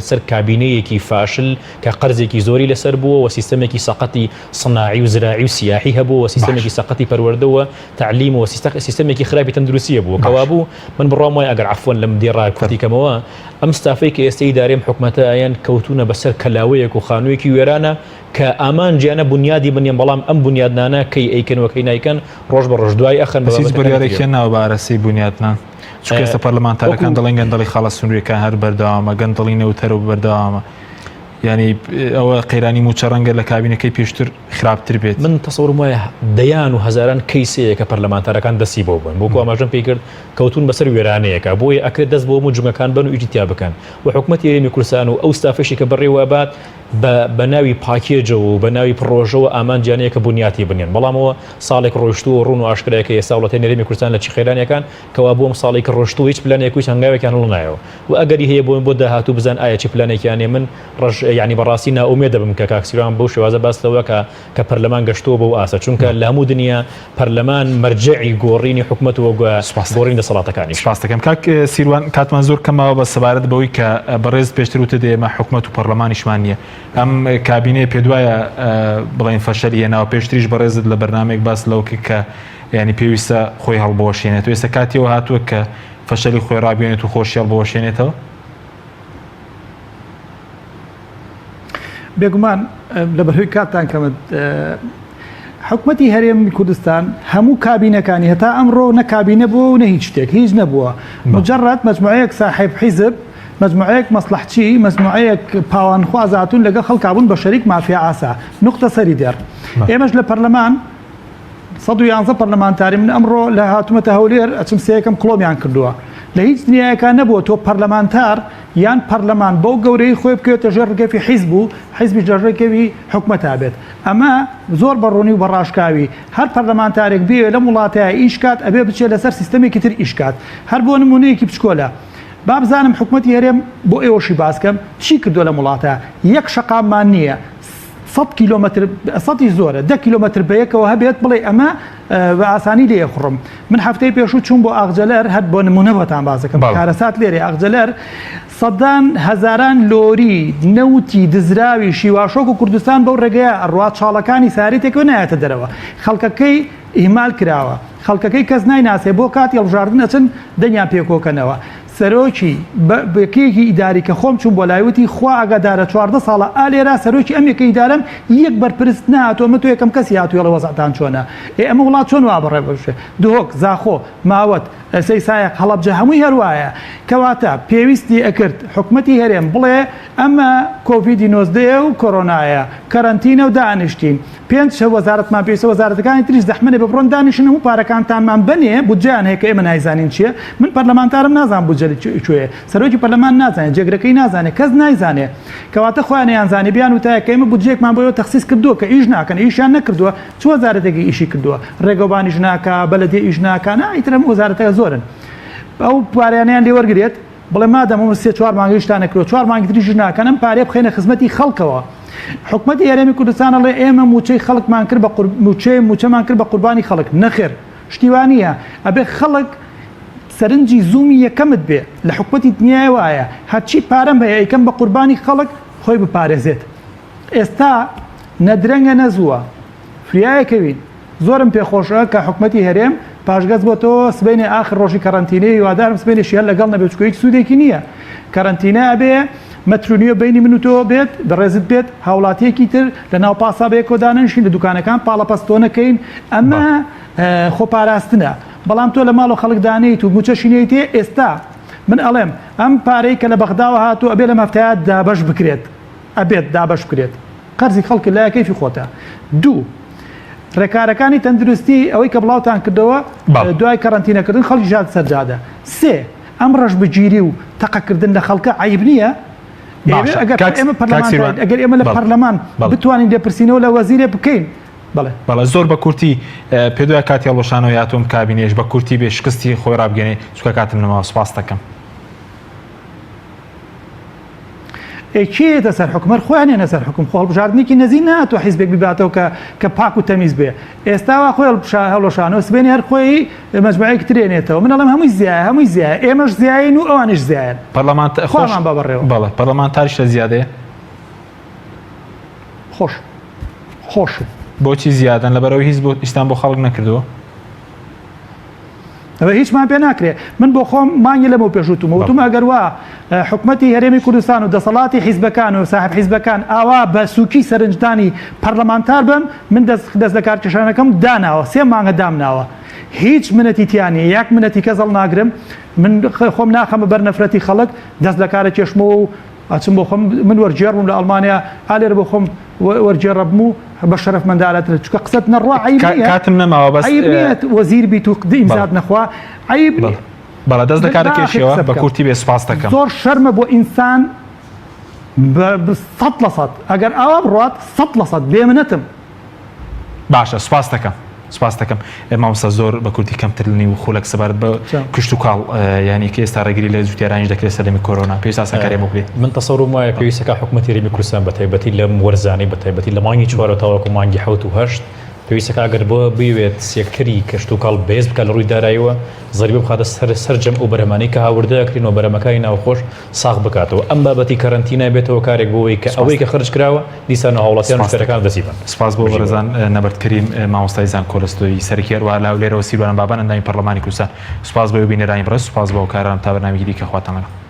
Speaker 9: سەر کابینەیەکی فاشل کە قەرزێکی زۆری لەسەر بووە و سیستەمێکی سەقەتی صناعی و زراعی و سیاحی هەبوو و سیستەمێکی سەقەتی پەروەردەوە تعلیم و سیستەمێکی خراپی تەندروستیە بوو کەوابوو من بڕام وایە ئەگەر عەفوەن لەم دیێڕای کوتیکەمەوە ئەم ستافەی کە ئێستا ئیدارەی حکومەتە ئایان کەوتونە بەسەر کەلاوەیەک و خانوویەکی وێرانە کە ئامان گیانە بنیادی بنیان بەڵام ئەم بنیادنانە کەی ئەیکەنەوەکەی نایکەن ڕۆژ بە ڕۆژ دوای ئەخەن
Speaker 1: بەڕارێکی ناو بارەسی بنیادنان چونکە ئێستا پەرلەمانتارەکان دەڵێن گەندەڵی خاڵە سنووریەکان هەر بەردەوامە گەندەڵی نەوتەرە و بەردەوامە ینی ئەوە قەیرانی موچە ڕەنگە لە کابینەکەی پێشتر خراپتر بێت
Speaker 9: من تەسەوڕم وایە دەیان و هەزاران کەیسەیە کە پەرلەمانتارەکان دەستی بۆ بن بۆکو ئاماژەم پێی کرد کەوتون بەسەر وێرانەیەکە بۆیە ئەکرێت دەست بۆ مجمەکان بن و ئیجتیا بکەن و حکومەتی هەرێمی کوردستان و ئەو ستافێکی کە بەڕێوەبات بە ناوی پاکێجە و بە ناوی پرۆژەوە ئامانجیانەیە کە بنیاتی بنیان بەڵامەوە ساڵێک ڕۆیشتووە ڕوون و ئاشکرایەکە ئێستا وڵاتی هەرێمی کوردستان لە چی خێرانیەکان کەوا بۆم ساڵێک ڕۆشتوو هیچ پلانێکی هەنگاوێکیان هەڵ نایەوە و ئەگەری هەیە بۆ داهاتوو بزان ئایا چی پلانێکیانێ من ڕژ یعنی بەڕاستی ناومێ دەبم کە کاکسیران بەو شێوازە باستەوە کە پەرلەمان گەشتووە بەو ئاسە چونکە لە هەموو دنیا پەرلەمان مەرجعی گۆڕینی حکومەت و گۆڕین دەسەڵاتەکانی
Speaker 1: سپاس دەکەم کاک سیروان کاتمان زۆر کەمەوە بە سەبارەت بەوەی کە بەڕێز پێشتر وتە دێمە حکومەت و پەرلەمانیشمان نییە ئەم کابینەیە پێ دوایە بڵێن فەشەلی هێناوە پێشتریش بەڕێزت لە بەرنامێک باس لەوکە کە ینی پێویستە خۆی هەڵبۆشێنێت و ئێستا کاتیەوە هاتووە کە فەشەلی خۆی ڕابێنێت و خۆشی هەڵبۆشێنێتەوە
Speaker 10: بێگومان لە بەرهۆی کاتان کەمت حکومەتی هەرێمی کوردستان هەموو کابینەکانی هەتا ئەمڕۆ نەکابینە بووە و نە هیچ شتێک هیچ نەبووە مجرد مجموعەیەک صاحب حیزب مجموعەیەک مەسلحچی مجموعەیەک پاوانخوازاتون لەگەڵ خەڵکابوون بە شەریک مافیا ئاسا نقطە سەری دێر ئێمەش لە پەرلەمان 111 پەرلەمانتاری من ئەمڕۆ لە هاتوومەتە هەولێر ئەچم سەیەکەم کڵۆمیان کردووە لە هیچ دنیایەکان نەبووە تۆ پەرلەمانتار یان پەرلەمان بەو گەورەی خۆی بکەوێتە ژێر ڕگەفی حیزب و حیزبی ژێرڕێکەوی حکومەتا بێت ئەمە زۆر بەڕوونی و بەڕاشکاوی هەر پەرلەمانتارێک بێ لە وڵاتەیە ئیشکات ئەبێ بچێت لەسەر سیستەمێکی تر ئیشکات هەر بۆ نمونەیەکی بچکۆلە با بزانم حکومەتی هەرێم بۆ ئێوەشی باسکەم چی کردو لە وڵاتە یەک شەقاممان نییە 100 کیلومتر 100 زۆرە 10 کیلومتر بەیەکەوە هەبێت بڵێ ئەمە بە ئاسانی لێ خوڕم من هەفتەی پێشوو چوون بۆ ئاغجەلەر هەر بۆ نمونەوەتان باسەکەم کارەسات لێرێ ئاغجەلەر سەدان هەزاران لۆری نەوتی دزراوی شیواشۆک و کوردستان بەو ڕێگەیە ئەڕوا چاڵەکانی ساری تێکەوە نایەتە دەرەوە خەڵکەکەی ئیهمال کراوە خەڵکەکەی کەس نایناسێ بۆ کاتی هەڵبژاردن ئەچن دەنیان پێکۆکەنەوە سەرۆکی بەکێکی ئیداری کە خۆم چوون بۆ لایوتی خوا ئاگادارە 14 ساڵە ئالێرا سەرۆکی ئەم یەکە ئیدارەم یەک بەرپرست نهاتۆمە تۆ یەکەم کەسی هاتووە لە وەزعتان چۆنە ئەمە وڵات چۆن وا بەڕێ بەشێ دهۆک زاخۆ ماوەت سەی سایەک هەڵەبجە هەمووی هەروایە کەواتە پێویستی ئەکرد حکومەتی هەرێم بڵێ ئەمە کۆڤیدی 19 و کۆرۆنایە کەرەنتینە و دانیشتین 5 وەزارەتمان پێویستە وەزارەتەکانی تریش زەحمەنێ بە بڕۆن دانیشن هەموو پارەکانتانمان بنێ بودجیان هەیە کە ئێمە نایزانین چییە من پەرلەمانتارم نازان بودجە کوێ سەرۆکی پەرلەمان نازانێت جێگرەکەی نازانێت کەس نایزانێ کەواتە خۆیان یانزانانی بیان وتایە کە ئێمە بودجێکمان بۆ تەخسیس کردووە کە ئیش ناکەن ئیشیان نەکردووە چ وەزارەتێکی ئیشی کردووە ڕێگەوبانیش ناکە بەلەدێ ئیش ناکە ئیترم وەزارەتەکە زۆرن ئەو پارەیانیان لێ وەرگێت بڵێ مادەم 3-4 مانگەیشتان نەکرۆ 4 مانگی تریش ناکەن ئەم پارێ بخێنە خزمەتی خەڵکەوە حکومەتی هەرێمی کوردستانەڵێ ئێمە موچەی خەڵکمان کرد بە موچەمان کرد بە قوربانی خەڵک نەخێر شتیوانیە ئەبێ خەڵک سەرنجی زوومی یەکەمت بێ لە حکومەتی دنیای وایە هەرچی پارەم هەیە ئەیکەم بە قوربانی خەڵک خۆی بپارێزێت ئێستا نەدرەنگە نەزووە فریایەکەوین زۆرم پێخۆشە کە حکومەتی هەرێم پاشگەز بۆ تۆ سبەینێ ئاخر ڕۆژی کەرەنتینەی هیوادارم سبەینێ شیان لەگەڵ نەبێت چکۆ هیچ سوودێکی نییە کەرەنتینە ئەبێ مەترونیە بینی من و تۆ بێت بەڕێزت بێت هاوڵاتیەکی تر لە ناو پاسا بەیەکەوە دانەنشین لە دوکانەکان پاڵەپەستۆ نەکەین ئەمە خۆپاراستنە بەڵام تۆ لە ماڵ و خەڵک دانیت و موچەشینەی تێ ئێستا من ئەڵێم ئەم پارەی کە لە بەغداوە هاتوو ئەبێ لە مەفتەیات دابەش بکرێت ئەبێت دابەش بکرێت قەرزی خەڵکی لای کەیفی خۆتە دوو ڕێکارەکانی تەندروستی ئەوەی کە بڵاوتان کردەوە دوای کەرەنتینەکردن خەڵکی ژاد سەرجادە سێ ئەم ڕەشبگیری و تەقەکردن لە خەڵکە عیب نییە ئەگەر ئێمە لە پەرلەمان بتوانین لێپرسینەوە لە وەزیرێ بکەین
Speaker 1: بەڵێ زۆر بە کورتی پێدوای کاتی هەڵۆشانەوە یاتۆم کابینێش بە کورتی بێ شکستی خۆی ڕابگەێنێ چکە کاتم نەماوە سپاس دەکەم
Speaker 10: کێتە سەر حکومەت خۆیانێنە سەر حکوم خۆڵبژاردنێکی نەزی ناتوە حیزبێک بباتەوە کە پاک و تەمیز بێ ئێستاوا خۆی هەڵۆشانەوە سبێنی هەر خۆی مەجموعەیەک ترێنێتەوە من ئەڵێم هەمووی زیایە ئێمەش زیاین و ئەوانش زیایە خۆمان بەڕێوە
Speaker 1: بەڵێ پەرلەمانتاریش لە زیادەیە
Speaker 10: خۆش
Speaker 1: بۆچی زیادن لەبەرەوەی هیچ بۆ ئیسان بۆ خەڵک نەکردووە
Speaker 10: ئەوە هیچمان پێ ناکرێت من بۆ خۆم مانگی لەمە پێشوتم وتم ئەگەر وا حکومەتی هەرێمی کوردستان و دەسەڵاتی حیزبەکان و صاحب حیزبەکان ئاوا بە سووکی سەرنجدانی پەرلەمانتار بم من دەست لە کارکێشانەکەم داناوە 3 مانگە دامناوە هیچ منەتی تیانی یەک منەتی کەزەڵ ناگرم من خۆم ناخەمە بەر نەفرەتی خەڵک دەست لە کارە کێشمەوە و ئەچم بۆ خۆم من وەرجێڕم لە ئەڵمانیا ئالێر بۆ خۆم وەرجێڕەبم و بە شەرەف منداڵەترە چکە قسەت نەڕوا
Speaker 1: کاتم نەماوە بەس
Speaker 10: وەزیر بیت و ئیمزاد نەخوا عیب
Speaker 1: بەڵە دەست لە کارە کێشیەوە بە کورتی بێ سپاس دەکەم
Speaker 10: زۆر شەرمە بۆ ئینسان 100% ئەگەر ئاوا بڕات 100% بێمنەتم
Speaker 1: باشە سپاس دەکەم سپاس دەکەم مامۆستا زۆر بە کورتی کەمترنی و خۆلک سەبارەت بە کشت و کاڵ ینی کە ئێستا ڕێگری لە جوتیارانیش دەکرێت سەردەمی کۆرۆنا پێویستە سەکارێ بکرێت
Speaker 9: من تەسەوڕم وایە پێویستەکە حکومەتی هەرێمی کوردستان بەتایبەتی لەم وەرزانەی بەتایبەتی لە مانگی 4 تاوەکو مانگی 7 و 8 پێویستەکە ئەگەر بۆ بوێت سێکتەری کەشت و کاڵ بێز بکە لە ڕووی داراییەوە زەریبە بخاتە سەرجەم و بەرهەمانەی کە هاوردەکرێنەوە بەرهەمەکانی ناوخۆش ساغ بکاتەوە ئەم بابەتی کەرەنتینە بێتەوە کارێک بۆەوەی کە ئەوەی کە خرج کراوە دیسان هاوڵاتیان شتەکان دەسیبن
Speaker 1: سپاس بۆ بەڕێزان نەبەردکریم مامۆستای زان کۆلستۆی سەرکێر وا لاولێرەوە سیروان بابان ئەندامی پەرلەمانی کوردستان سپاس بۆ بینەرانی بڕست سپاس بۆ کاران تا بەرنامەی دیکە خواتان لەگەڵ